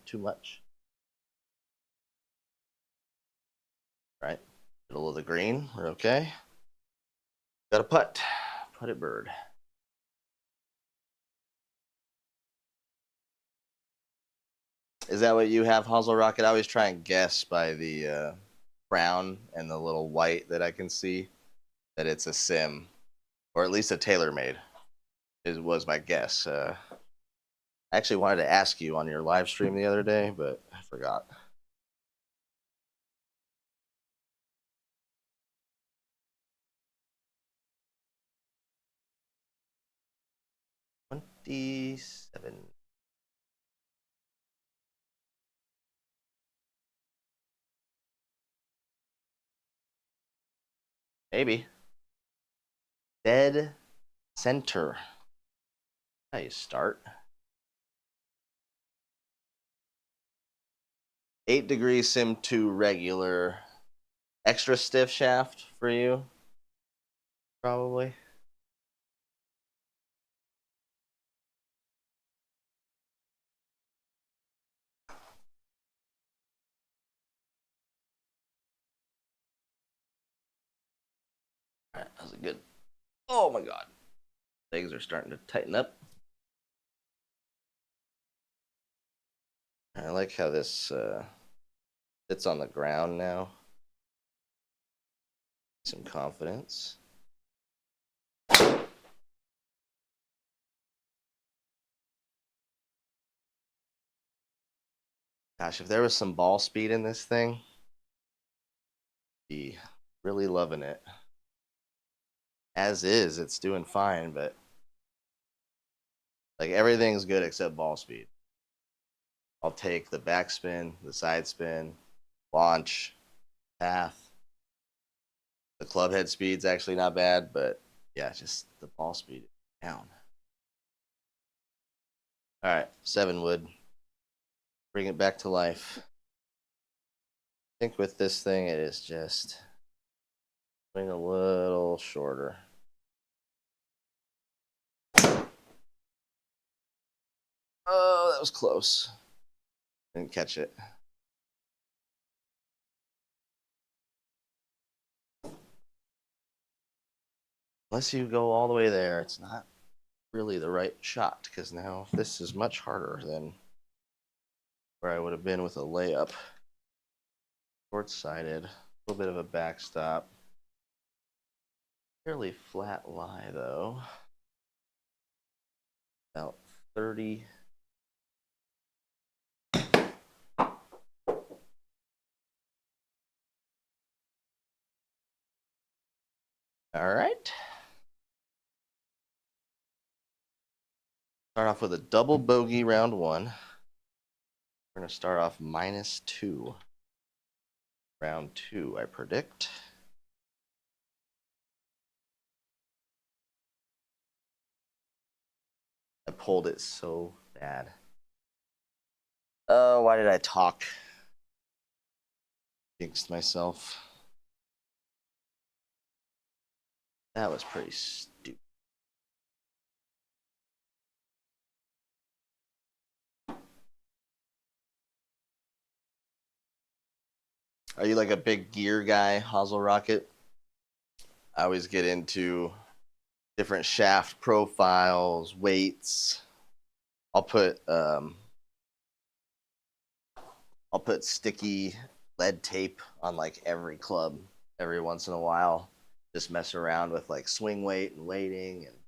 Too much. Right. Middle of the green. We're okay. Got a putt. Put it bird. Is that what you have, Hazel Rocket? I always try and guess by the crown and the little white that I can see that it's a sim, or at least a tailor-made. Was my guess. I actually wanted to ask you on your live stream the other day, but I forgot. $27. Maybe. Dead center. How you start? 8 degrees sim 2 regular. Extra stiff shaft for you, probably. All right, that was a good. Oh my god, legs are starting to tighten up. I like how this sits on the ground now. Some confidence. Gosh, if there was some ball speed in this thing, I'd be really loving it. As is, it's doing fine, but like everything's good except ball speed. I'll take the backspin, the side spin, launch, path. The club head speed's actually not bad, but yeah, just the ball speed is down. All right, 7 wood. Bring it back to life. I think with this thing, it is just going a little shorter. Oh, that was close. Didn't catch it. Unless you go all the way there, it's not really the right shot because now this is much harder than where I would have been with a layup. Short-sided, a little bit of a backstop. Fairly flat lie though. About 30. All right. Start off with a double bogey round 1. We're going to start off -2. Round 2, I predict. I pulled it so bad. Oh, why did I talk? Jinxed myself. That was pretty stupid. Are you like a big gear guy, Hazel Rocket? I always get into different shaft profiles, weights. I'll put sticky lead tape on like every club every once in a while. Just mess around with like swing weight and weighting, and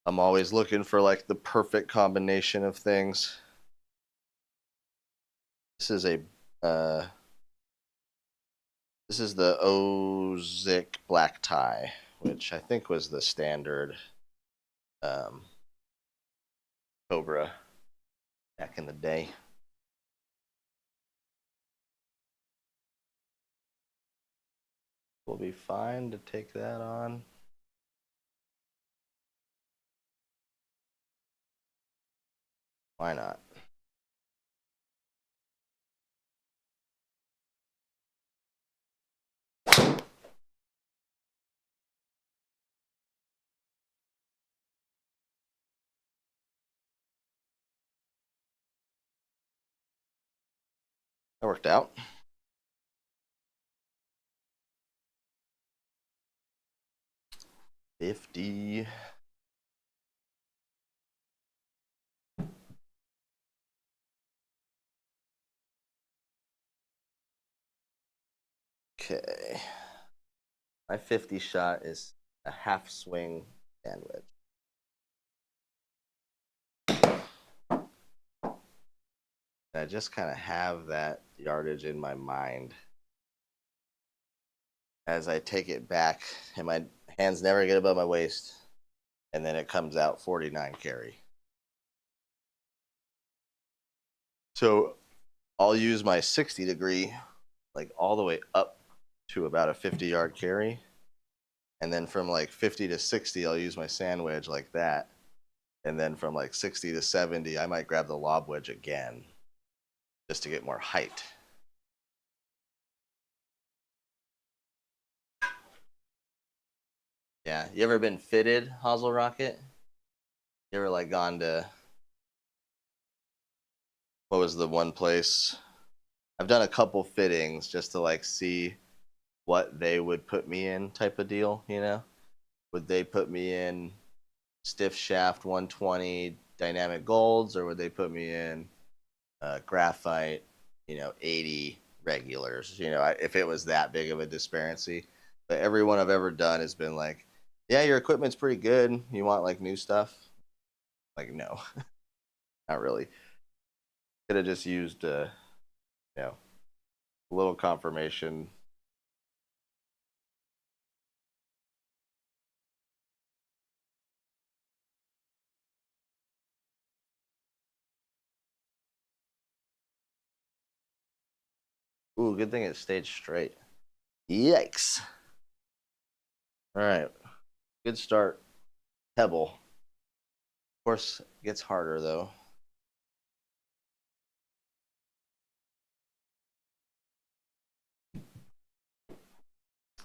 I'm always looking for like the perfect combination of things. This is a this is the Ozic black tie, which I think was the standard um, Cobra back in the day. We'll be fine to take that on. Why not? That worked out. $50. My 50 shot is a half swing sandwich. I just kind of have that yardage in my mind as I take it back, and my hands never get above my waist, and then it comes out 49 carry. So I'll use my 60 degree, like all the way up to about a 50-yard carry. And then from like 50 to 60, I'll use my sand wedge like that. And then from like 60 to 70, I might grab the lob wedge again just to get more height. Yeah. You ever been fitted, Hosel Rocket? You ever like gone to, what was the one place? I've done a couple fittings just to like see what they would put me in type of deal, you know? Would they put me in stiff shaft 120 dynamic golds, or would they put me in graphite, 80 regulars, if it was that big of a disparity. But everyone I've ever done has been like, yeah, your equipment's pretty good. You want like new stuff? Like, no, not really. Could have just used, a little confirmation. Ooh, good thing it stayed straight. Yikes. All right. Good start. Pebble. Of course, it gets harder though.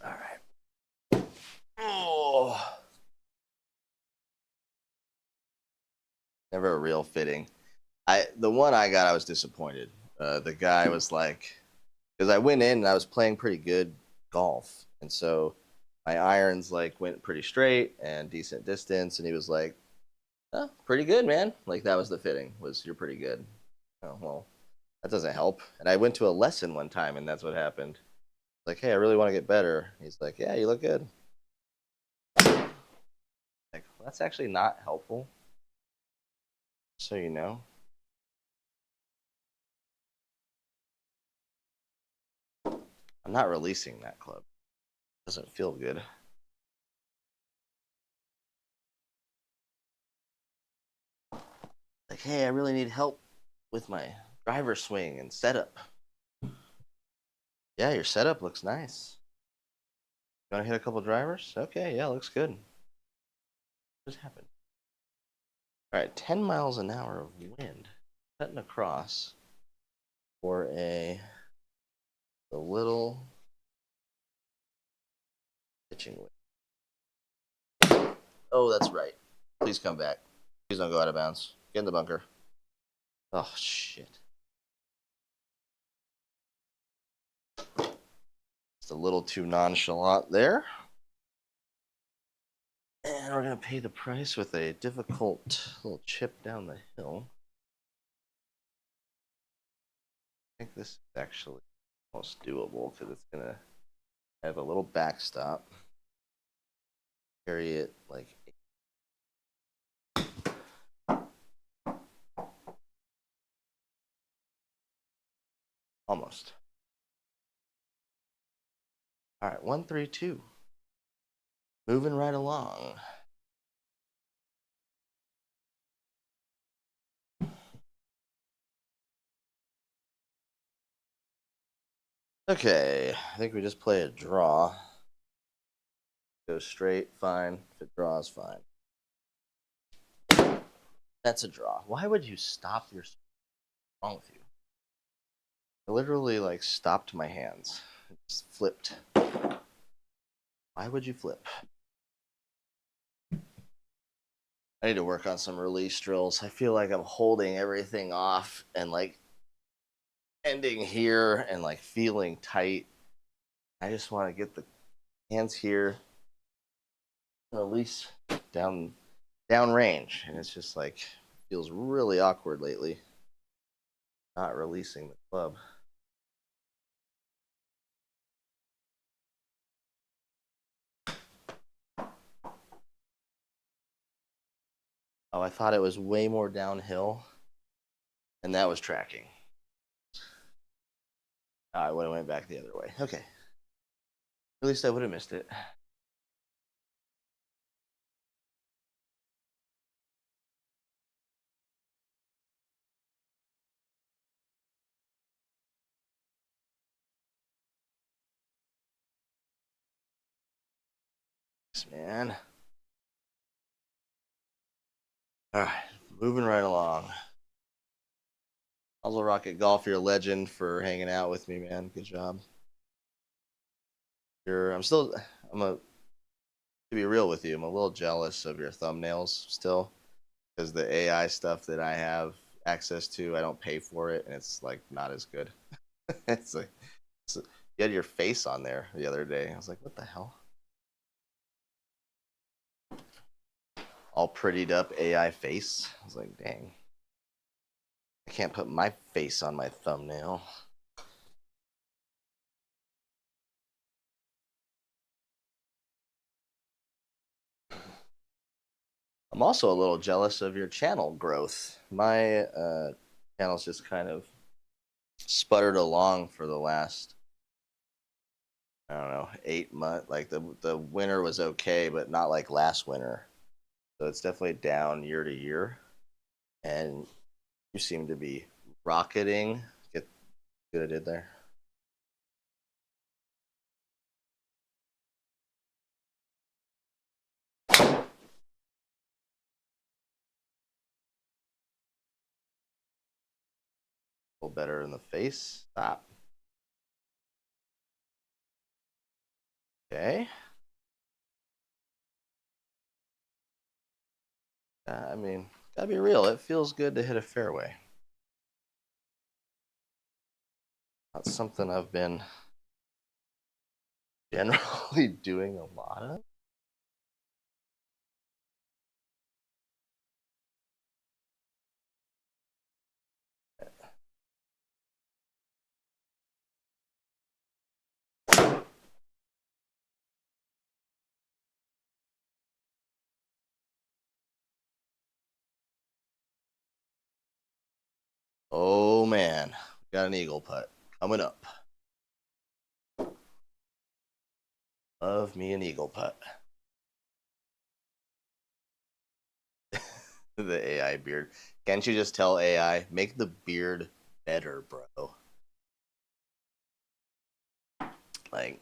All right. Oh. Never a real fitting. The one I got, I was disappointed. The guy was like, because I went in and I was playing pretty good golf, and so my irons like went pretty straight and decent distance, and he was like, oh, pretty good, man. Like that was the fitting, was you're pretty good. Oh well, that doesn't help. And I went to a lesson one time, and that's what happened. Like, hey, I really want to get better. He's like, yeah, you look good. Like, well, that's actually not helpful. So you know. I'm not releasing that club. It doesn't feel good. Like, hey, I really need help with my driver swing and setup. Yeah, your setup looks nice. You want to hit a couple drivers? Okay, yeah, looks good. What just happened? All right, 10 miles an hour of wind cutting across for a little pitching wind. Oh, that's right. Please come back. Please don't go out of bounds. Get in the bunker. Oh, shit. Just a little too nonchalant there. And we're going to pay the price with a difficult little chip down the hill. I think this is actually almost doable because it's going to have a little backstop. Carry it like almost. All right, 132. Moving right along. Okay, I think we just play a draw. Go straight, fine. If it draws, fine. That's a draw. Why would you stop your? What's wrong with you? I literally like stopped my hands. It just flipped. Why would you flip? I need to work on some release drills. I feel like I'm holding everything off and like ending here and like feeling tight. I just want to get the hands here, release down range, and it's just like feels really awkward lately. Not releasing the club. Oh, I thought it was way more downhill, and that was tracking. I would have went back the other way. Okay. At least I would have missed it. Man. All right, moving right along. Puzzle Rocket Golf, you're a legend for hanging out with me, man. Good job. To be real with you, I'm a little jealous of your thumbnails still because the AI stuff that I have access to, I don't pay for it, and it's like not as good. it's like you had your face on there the other day. I was like, what the hell? All prettied up AI face. I was like, dang. I can't put my face on my thumbnail. I'm also a little jealous of your channel growth. My channel's just kind of sputtered along for the last, I don't know, 8 months. Like the winter was okay, but not like last winter. So it's definitely down year to year. And you seem to be rocketing. Get good I did there. A little better in the face. Stop. Okay. I mean, gotta be real. It feels good to hit a fairway. Not something I've been generally doing a lot of. Oh man, got an eagle putt coming up. Love me an eagle putt. The AI beard. Can't you just tell AI, make the beard better, bro? Like,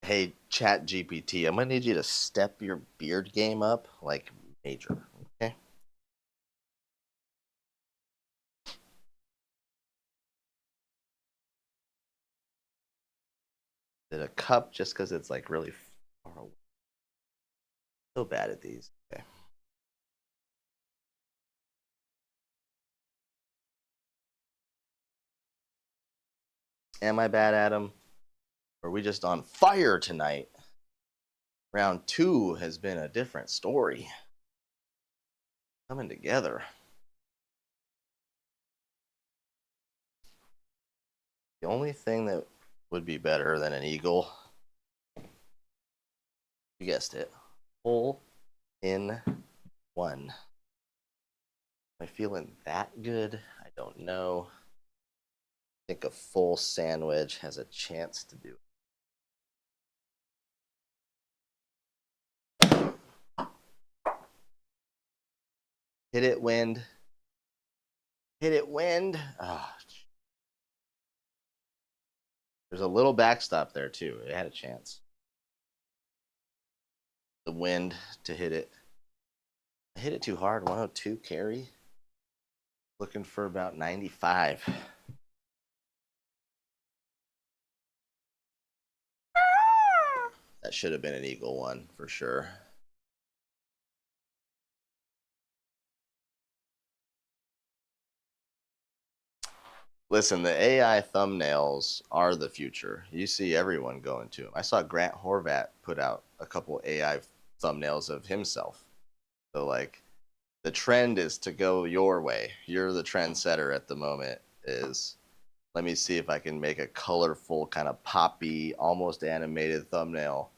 hey, Chat GPT, I'm gonna need you to step your beard game up like major. Okay. Did a cup just because it's like really far away. So bad at these. Okay. Am I bad at them? Or are we just on fire tonight? Round two has been a different story. Coming together. The only thing that would be better than an eagle, you guessed it, hole in one. Am I feeling that good? I don't know. I think a full sandwich has a chance to do it. Hit it, wind. Hit it, wind. Oh, there's a little backstop there, too. It had a chance. The wind to hit it. I hit it too hard. 102 carry. Looking for about 95. That should have been an eagle one for sure. Listen, the AI thumbnails are the future. You see everyone going to them. I saw Grant Horvat put out a couple AI thumbnails of himself. So like the trend is to go your way. You're the trendsetter at the moment. Is let me see if I can make a colorful, kind of poppy, almost animated thumbnail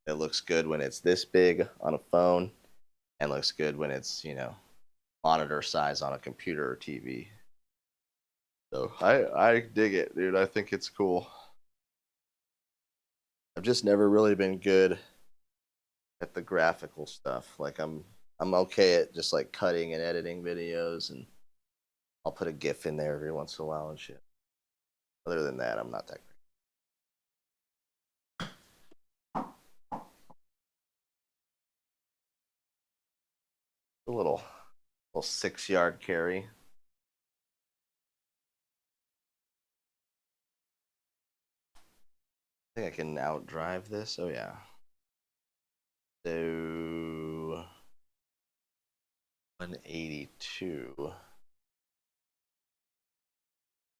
that looks good when it's this big on a phone and looks good when it's, monitor size on a computer or TV. So I dig it, dude. I think it's cool. I've just never really been good at the graphical stuff. Like I'm okay at just like cutting and editing videos, and I'll put a GIF in there every once in a while and shit. Other than that, I'm not that great. A little 6-yard carry. I think I can outdrive this. Oh yeah. So 182.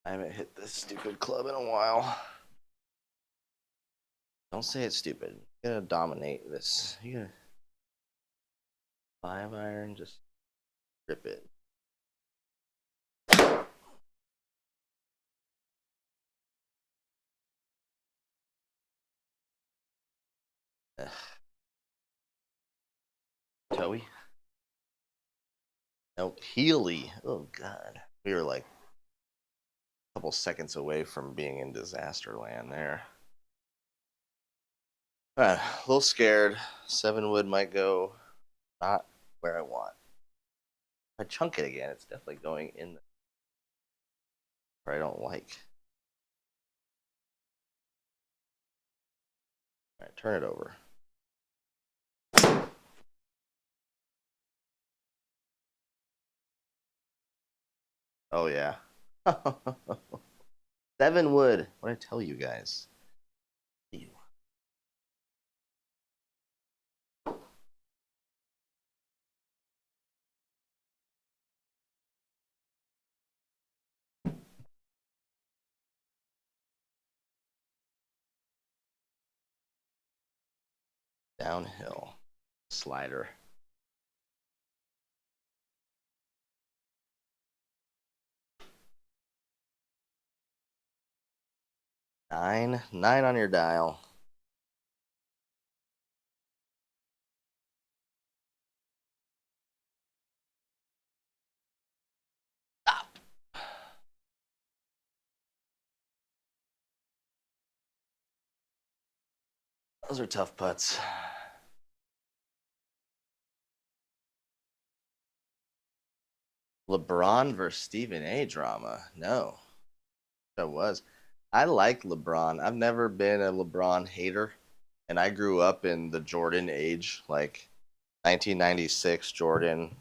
I haven't hit this stupid club in a while. Don't say it's stupid. You're gonna dominate this. You gonna 5-iron, just rip it. Ugh. Joey. Nope. Healy. Oh god. We were like a couple seconds away from being in disaster land there. A little scared. 7 wood might go not where I want. If I chunk it again, it's definitely going in where I don't like. All right, turn it over. Oh yeah. 7 wood. What did I tell you guys? Ew. Downhill. Slider. 9. 9 on your dial. Stop. Those are tough putts. LeBron versus Stephen A drama. No, that was. I like LeBron. I've never been a LeBron hater, and I grew up in the Jordan age. Like 1996, Jordan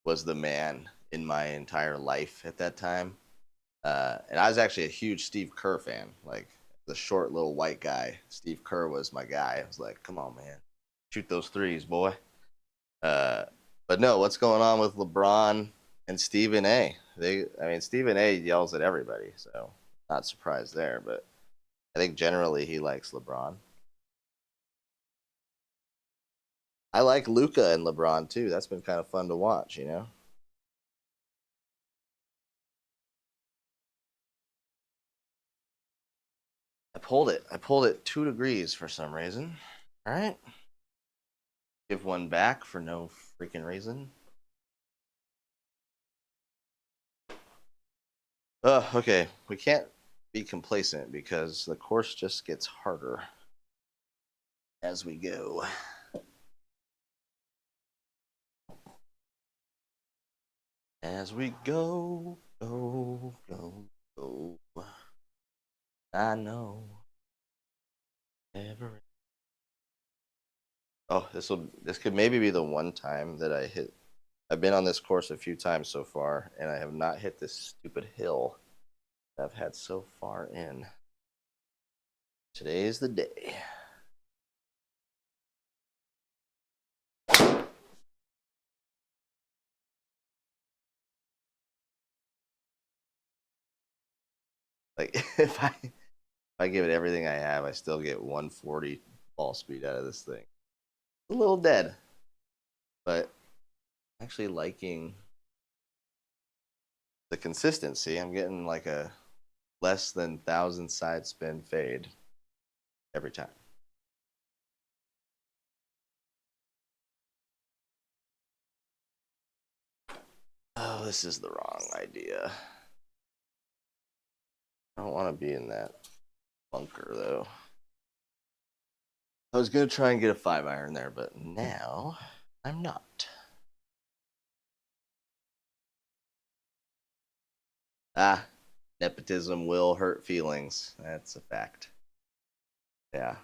was the man in my entire life at that time. And I was actually a huge Steve Kerr fan. Like the short little white guy, Steve Kerr was my guy. I was like, come on, man, shoot those threes, boy. Uh, but no, what's going on with LeBron and Stephen A? I mean, Stephen A yells at everybody, so not surprised there. But I think generally he likes LeBron. I like Luca and LeBron too. That's been kind of fun to watch, you know. I pulled it. I pulled it 2 degrees for some reason. All right. Give one back for no freaking reason. Okay. We can't be complacent because the course just gets harder as we go. As we go, go, go, go. I know. Every. Oh, this could maybe be the one time that I hit. I've been on this course a few times so far, and I have not hit this stupid hill that I've had so far in. Today is the day. Like if I give it everything I have, I still get 140 ball speed out of this thing. A little dead, but actually liking the consistency. I'm getting like a less than 1,000 side spin fade every time. this is the wrong idea. I don't want to be in that bunker, though. I was going to try and get a 5-iron there, but now I'm not. Ah, nepotism will hurt feelings. That's a fact. Yeah.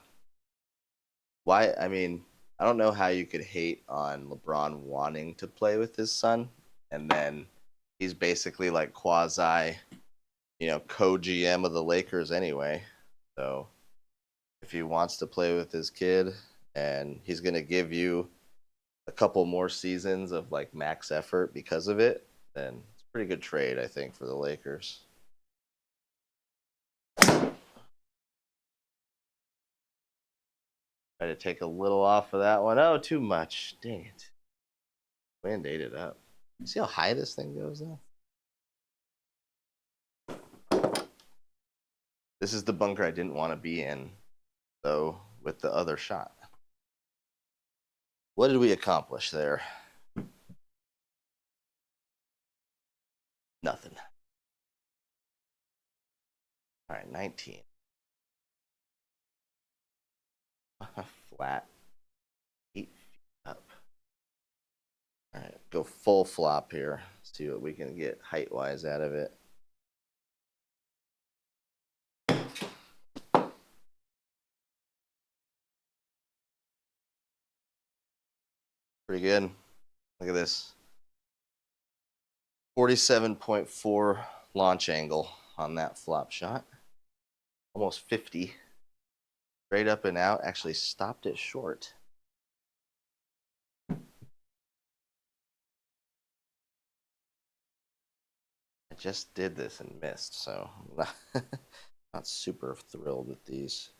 Why? I mean, I don't know how you could hate on LeBron wanting to play with his son, and then he's basically like quasi, co-GM of the Lakers anyway. So if he wants to play with his kid and he's going to give you a couple more seasons of like max effort because of it, then it's a pretty good trade, I think, for the Lakers. Try to take a little off of that one. Oh, too much. Dang it. Band-aid it up. You see how high this thing goes, though? This is the bunker I didn't want to be in, though, with the other shot. What did we accomplish there? Nothing. All right, 19. Flat. 8 feet up. All right, go full flop here. See what we can get height-wise out of it. Pretty good. Look at this. 47.4 launch angle on that flop shot. Almost 50. Straight up and out. Actually stopped it short. I just did this and missed, so I'm not super thrilled with these.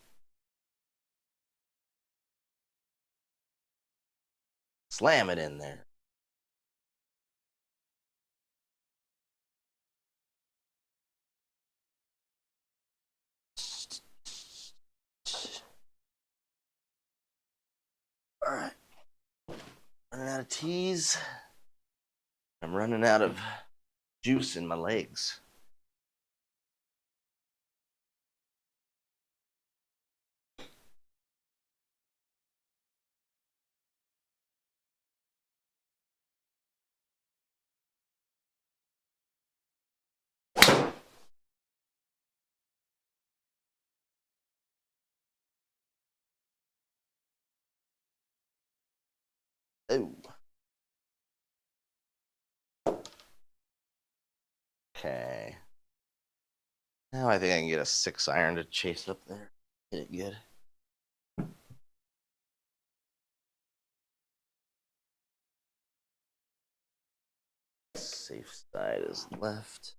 Slam it in there. All right. Running out of tees. I'm running out of juice in my legs. Oh. Okay. Now I think I can get a 6-iron to chase up there. Hit it good. Safe side is left.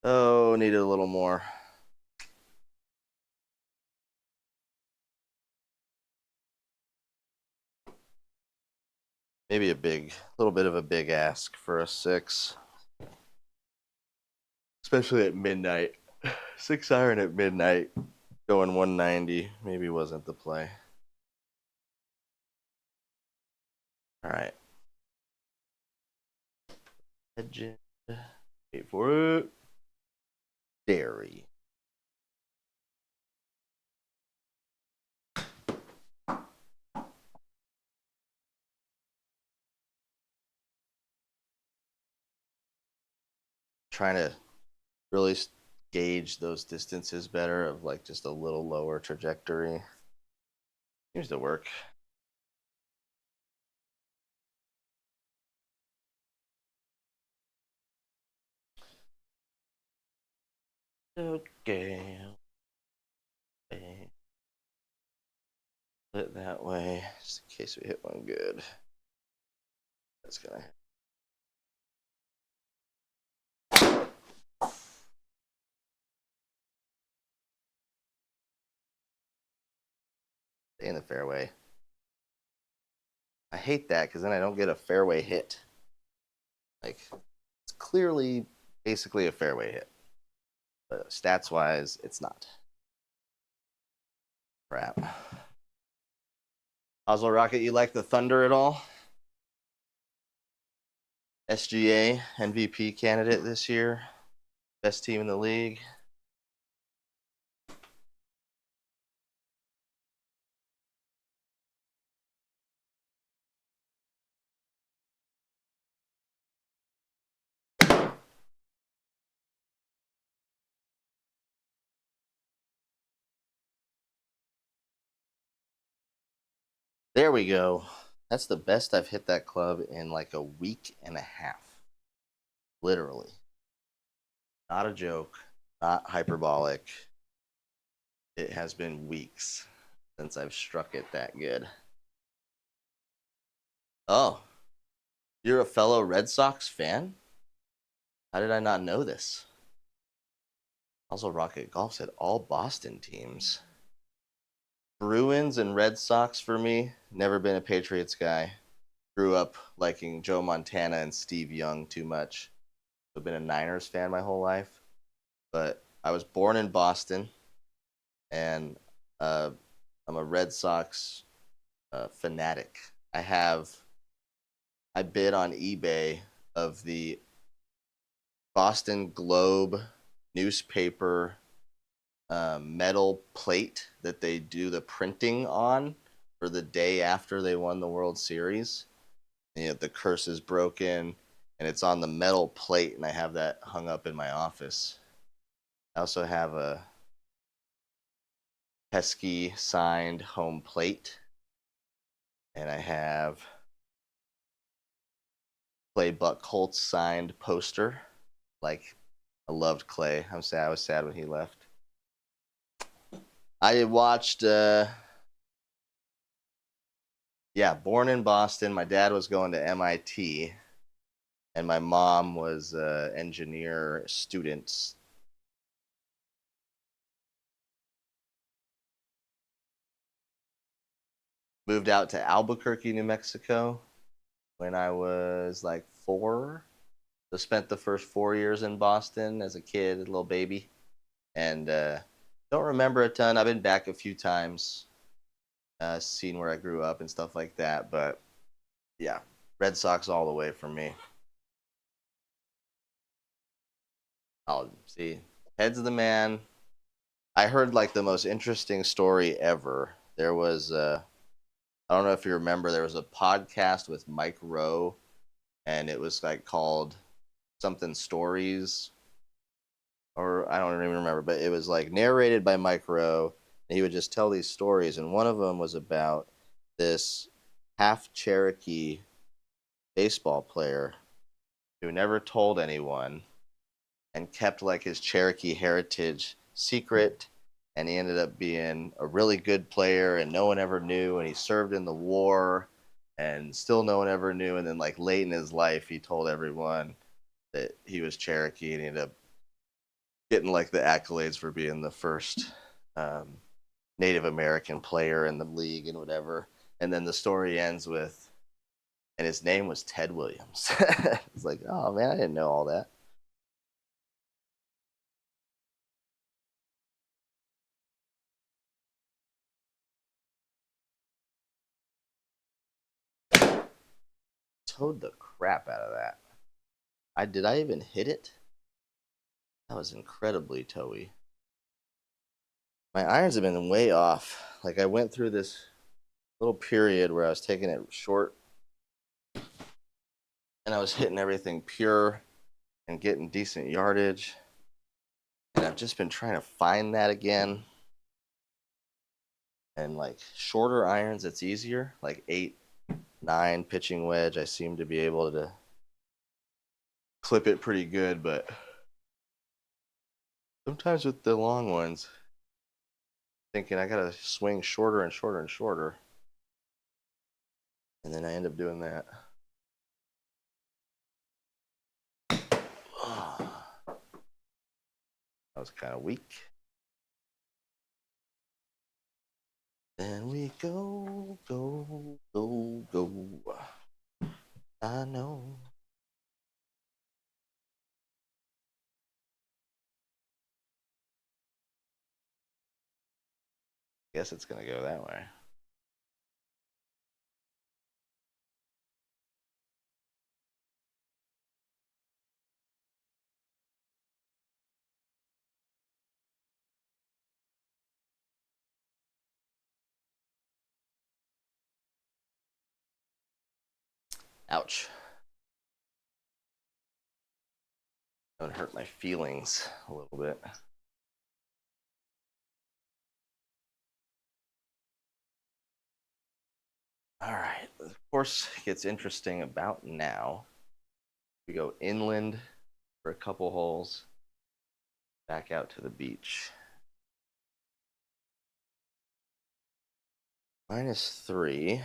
Oh, needed a little more. Maybe a little bit of a big ask for a 6. Especially at midnight. 6-iron at midnight, going 190, maybe wasn't the play. All right. Legend. Wait for it. Dairy. Trying to really gauge those distances better of like just a little lower trajectory. Seems to work. Okay. Okay. Put it that way, just in case we hit one good. That's gonna hit. Stay in the fairway. I hate that because then I don't get a fairway hit. Like, it's clearly basically a fairway hit. but stats wise, it's not. Crap. Oswald Rocket, you like the Thunder at all? SGA MVP candidate this year. Best team in the league. There we go. That's the best I've hit that club in like a week and a half. Literally. Not a joke, not hyperbolic. It has been weeks since I've struck it that good. Oh, you're a fellow Red Sox fan? How did I not know this? Also, Rocket Golf said all Boston teams. Bruins and Red Sox for me. Never been a Patriots guy. Grew up liking Joe Montana and Steve Young too much. I've been a Niners fan my whole life. But I was born in Boston, and I'm a Red Sox fanatic. I bid on eBay of the Boston Globe newspaper metal plate that they do the printing on for the day after they won the World Series. And, the curse is broken, and it's on the metal plate, and I have that hung up in my office. I also have a pesky signed home plate, and I have Clay Buchholz signed poster. Like, I loved Clay. I'm sad. I was sad when he left. I watched. Born in Boston. My dad was going to MIT, and my mom was engineer students. Moved out to Albuquerque, New Mexico, when I was like 4. So spent the first 4 years in Boston as a kid, a little baby, and don't remember a ton. I've been back a few times, seen where I grew up and stuff like that. But yeah, Red Sox all the way for me. I'll see. Heads of the man. I heard like the most interesting story ever. There was I don't know if you remember, there was a podcast with Mike Rowe, and it was like called something stories, or I don't even remember, but it was like narrated by Mike Rowe, and he would just tell these stories. And one of them was about this half Cherokee baseball player who never told anyone and kept like his Cherokee heritage secret. And he ended up being a really good player, and no one ever knew. And he served in the war, and still no one ever knew. And then, like, late in his life, he told everyone that he was Cherokee, and he ended up getting like the accolades for being the first um, Native American player in the league and whatever. And then the story ends with, and his name was Ted Williams. It's like, oh man, I didn't know all that. Towed the crap out of that. I even hit it? That was incredibly towy. My irons have been way off. Like, I went through this little period where I was taking it short, and I was hitting everything pure and getting decent yardage. And I've just been trying to find that again. And like shorter irons, it's easier. Like 8, 9 pitching wedge, I seem to be able to clip it pretty good. But sometimes with the long ones, thinking I gotta swing shorter and shorter and shorter, and then I end up doing that. That was kind of weak. Then we go, go, go, go. I know. Guess it's gonna go that way. Ouch. That would hurt my feelings a little bit. All right, the course gets interesting about now. We go inland for a couple holes, back out to the beach. -3.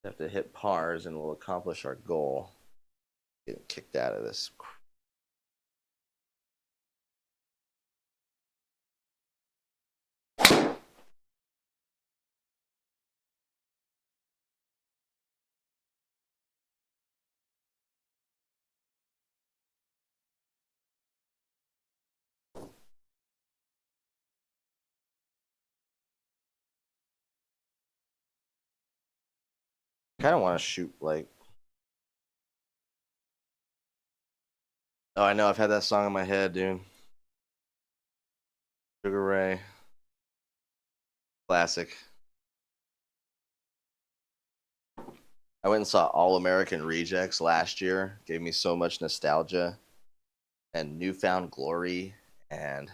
We have to hit pars and we'll accomplish our goal. Getting kicked out of this. Kind of want to shoot like. Oh, I know. I've had that song in my head, dude. Sugar Ray. Classic. I went and saw All American Rejects last year. Gave me so much nostalgia and newfound glory. And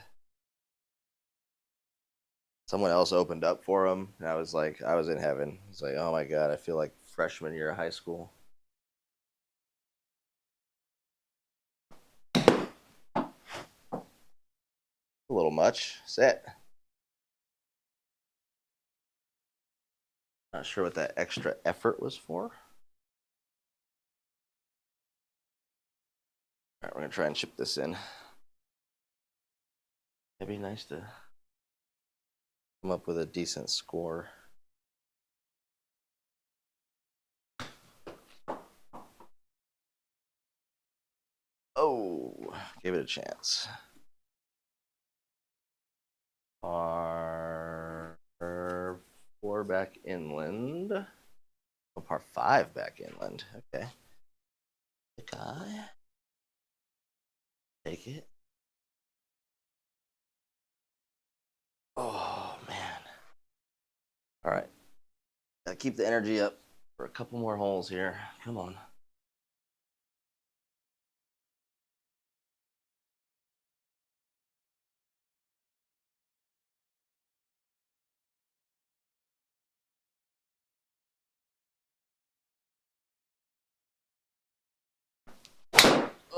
someone else opened up for him. And I was like, I was in heaven. It's like, oh my God, I feel like freshman year of high school. A little much. Set. Not sure what that extra effort was for. All right, we're going to try and chip this in. It'd be nice to come up with a decent score. Oh, gave it a chance. Par 4 back inland. Oh, par 5 back inland. Okay. The guy. Take it. Oh, man. All right. Gotta keep the energy up for a couple more holes here. Come on.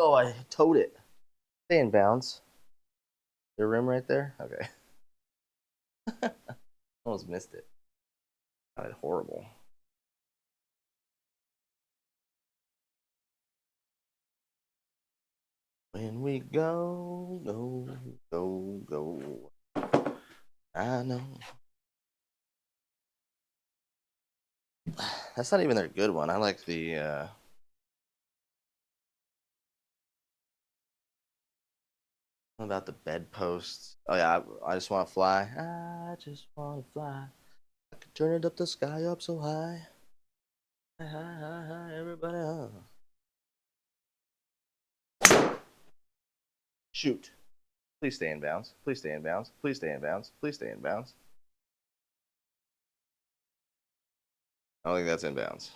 Oh, I towed it. Stay in bounds. There rim right there? Okay. Almost missed it. Sounded horrible. When we go, go. I know. That's not even their good one. I like the about the bedposts. Oh yeah, I just want to fly. I just want to fly. I could turn it up the sky up so high. Hi, everybody. Shoot. Please stay in bounds. Please stay in bounds. Please stay in bounds. Please stay in bounds. I don't think that's in bounds.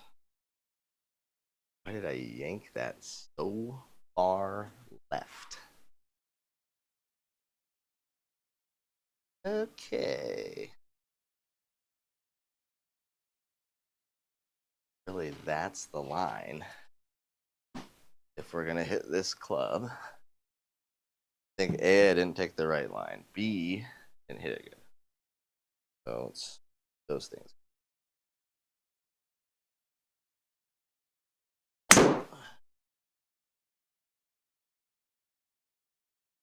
Why did I yank that so far left? Okay. Really, that's the line. If we're going to hit this club, I think A, I didn't take the right line. B, didn't hit it good. So it's those things.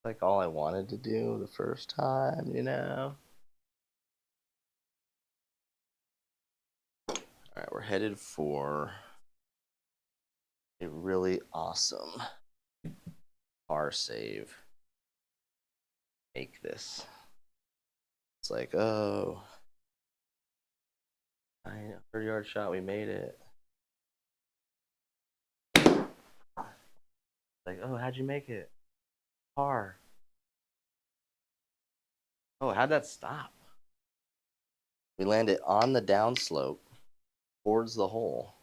Like all I wanted to do the first time, you know? All right, we're headed for a really awesome par save. Make this. It's like, oh, 900-yard shot, we made it. Like, oh, how'd you make it? Par. Oh, how'd that stop? We landed on the downslope towards the hole,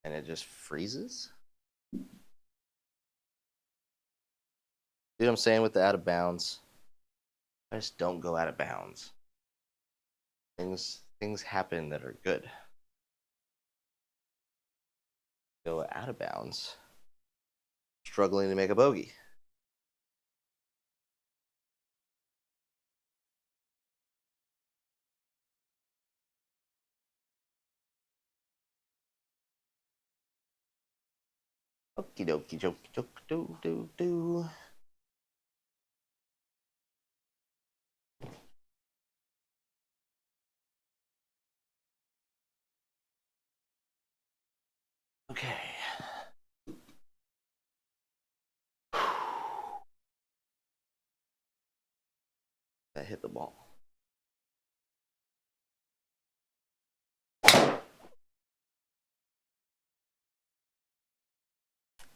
and it just freezes. See what I'm saying with the out of bounds? I just don't go out of bounds. Things happen that are good. Go out of bounds, struggling to make a bogey. Okie dokie, jokey, joke, do. Okay. That hit the ball.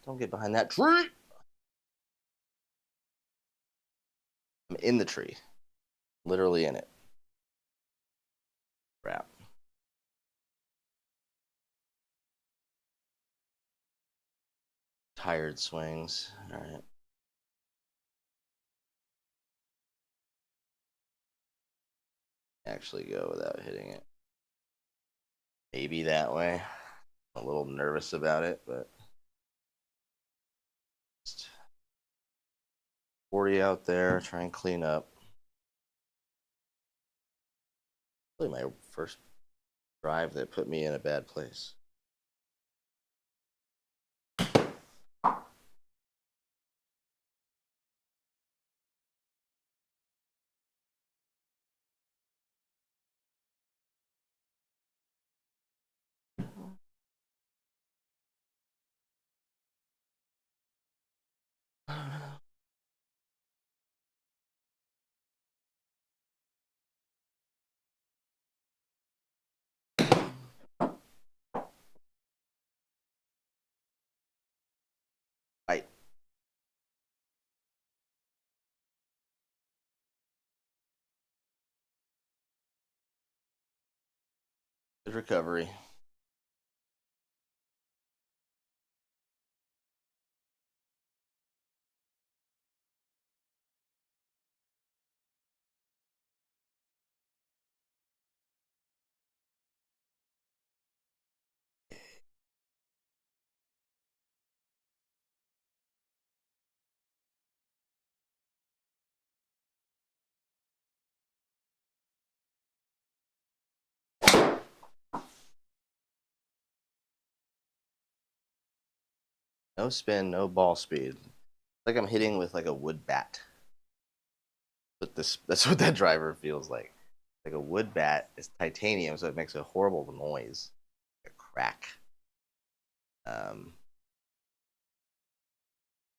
Don't get behind that tree. I'm in the tree. Literally in it. Crap. Tired swings. All right. Actually go without hitting it. Maybe that way. I'm a little nervous about it, but 40 out there, try and clean up. Really my first drive that put me in a bad place. Right. Good recovery. No spin, no ball speed. Like I'm hitting with like a wood bat. But that's what that driver feels like. Like a wood bat is titanium, so it makes a horrible noise. A crack.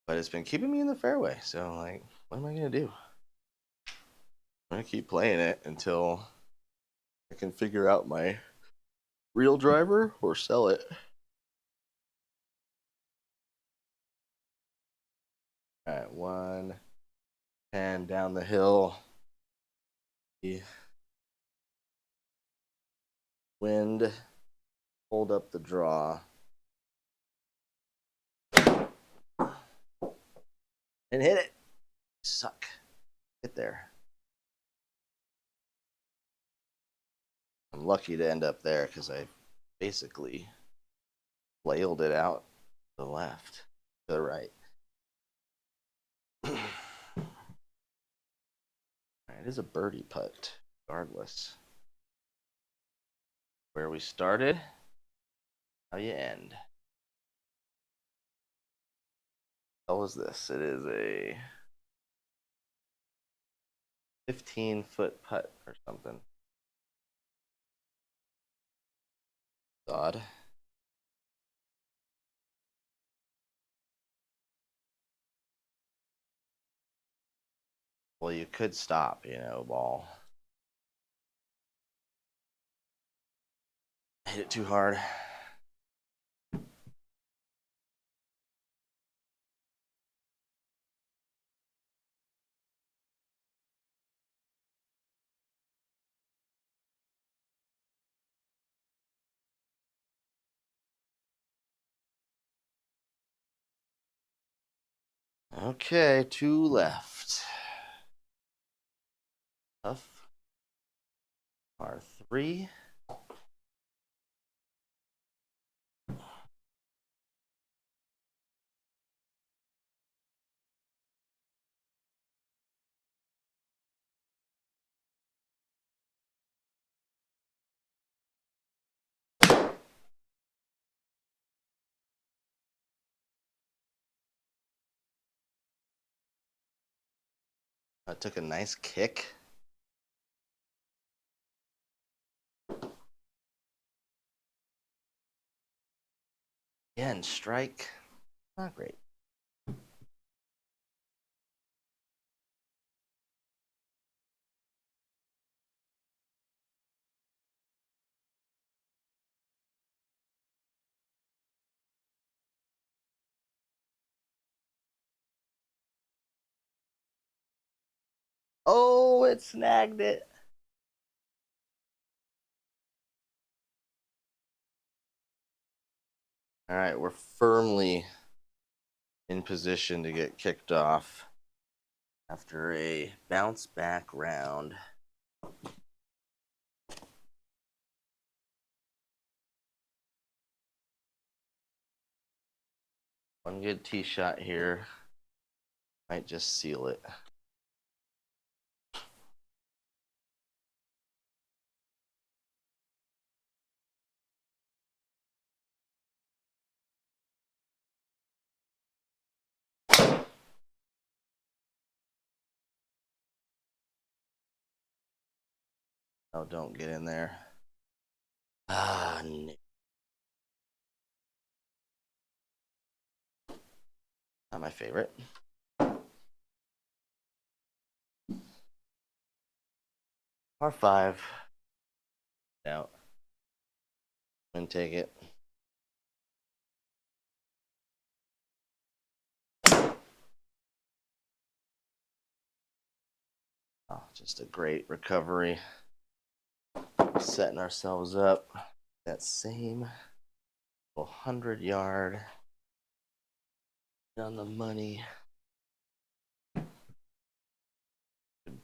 But it's been keeping me in the fairway. So like, what am I gonna do? I'm gonna keep playing it until I can figure out my real driver or sell it. All right, 110 down the hill. The wind hold up the draw. And hit it. Suck. Get there. I'm lucky to end up there because I basically flailed it out to the left, to the right. All right, it is a birdie putt, regardless. Where we started, how you end. How is this? It is a 15-foot putt or something. Odd. Well, you could stop, ball. I hit it too hard. Okay, 2 left. Tough. R3. I took a nice kick. Again, strike. Not great. Oh, it snagged it. All right, we're firmly in position to get kicked off after a bounce back round. One good tee shot here might just seal it. Oh, don't get in there. Ah, no. Not my favorite. R5. Out. And take it. Oh, just a great recovery. Setting ourselves up. That same 100-yard on the money.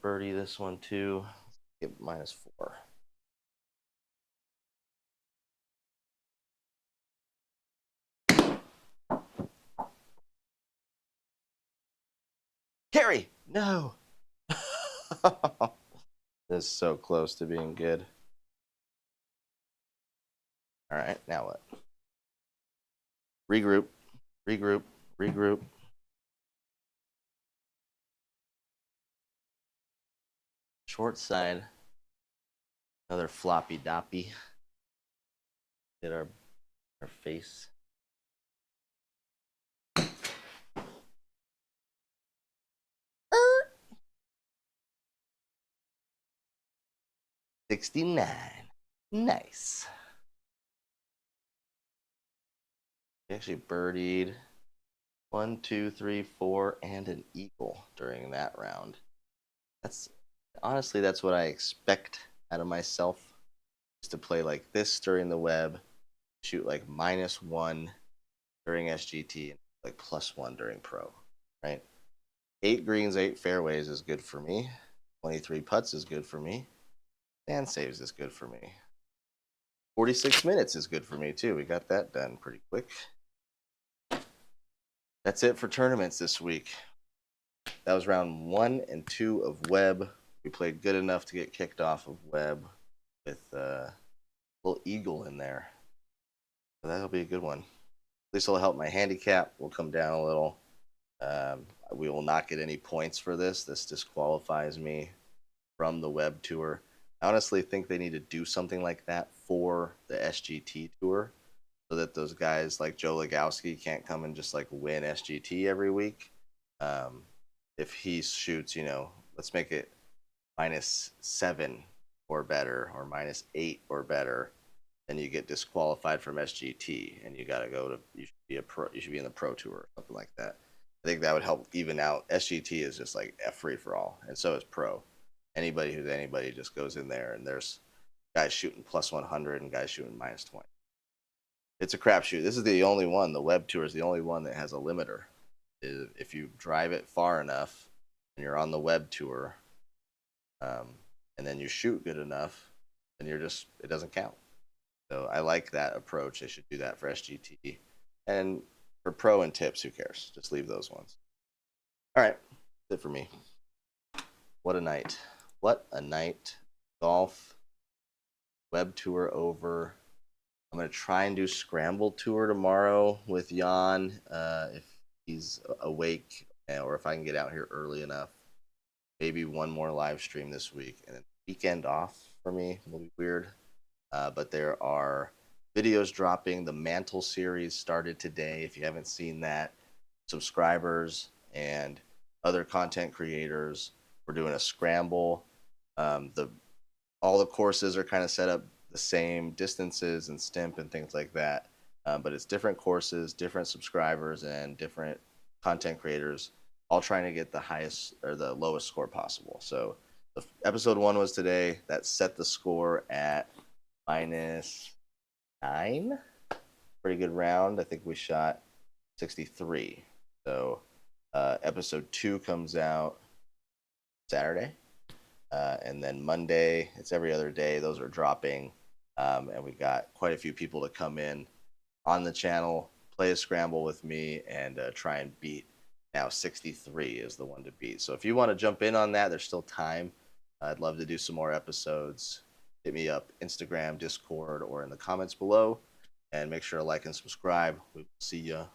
Birdie this one too. Get -4. Carry! No! This is so close to being good. All right, now what? Regroup, regroup, regroup. Short side. Another floppy doppy. Hit our face. Er. 69. Nice. We actually birdied 1, 2, 3, 4, and an eagle during that round. That's honestly that's what I expect out of myself, is to play like this during the web, shoot like -1 during SGT, and like +1 during pro, right? 8 greens, 8 fairways is good for me. 23 putts is good for me. Sand saves is good for me. 46 minutes is good for me too. We got that done pretty quick. That's it for tournaments this week. That was round 1 and 2 of web. We played good enough to get kicked off of web with a little eagle in there. So that'll be a good one. At least it'll help my handicap. Will come down a little. We will not get any points for this. This disqualifies me from the web tour. I honestly think they need to do something like that for the SGT tour, so that those guys like Joe Legowski can't come and just like win SGT every week. If he shoots, let's make it -7 or better, or -8 or better. then you get disqualified from SGT, and you got to go to you should be a pro. You should be in the pro tour or something like that. I think that would help even out. SGT is just like a free for all, and so is pro. Anybody who's anybody just goes in there, and there's guys shooting plus 100 and guys shooting minus 20. It's a crapshoot. This is the only one. The web tour is the only one that has a limiter. If you drive it far enough, and you're on the web tour, and then you shoot good enough, then it doesn't count. So I like that approach. They should do that for SGT. And for pro and tips, who cares? Just leave those ones. All right, that's it for me. What a night. What a night. Golf, web tour over. I'm going to try and do scramble tour tomorrow with Jan if he's awake or if I can get out here early enough. Maybe one more live stream this week. And then weekend off for me will be weird. But there are videos dropping. The Mantle series started today. If you haven't seen that, subscribers and other content creators, we're doing a scramble. All the courses are kind of set up the same distances and stimp and things like that. But it's different courses, different subscribers, and different content creators, all trying to get the highest or the lowest score possible. So episode 1 was today. That set the score at -9. Pretty good round. I think we shot 63. So episode 2 comes out Saturday. And then Monday, it's every other day. Those are dropping. And we got quite a few people to come in on the channel, play a scramble with me, and try and beat. Now 63 is the one to beat. So if you want to jump in on that, there's still time. I'd love to do some more episodes. Hit me up, Instagram, Discord, or in the comments below. And make sure to like and subscribe. We will see you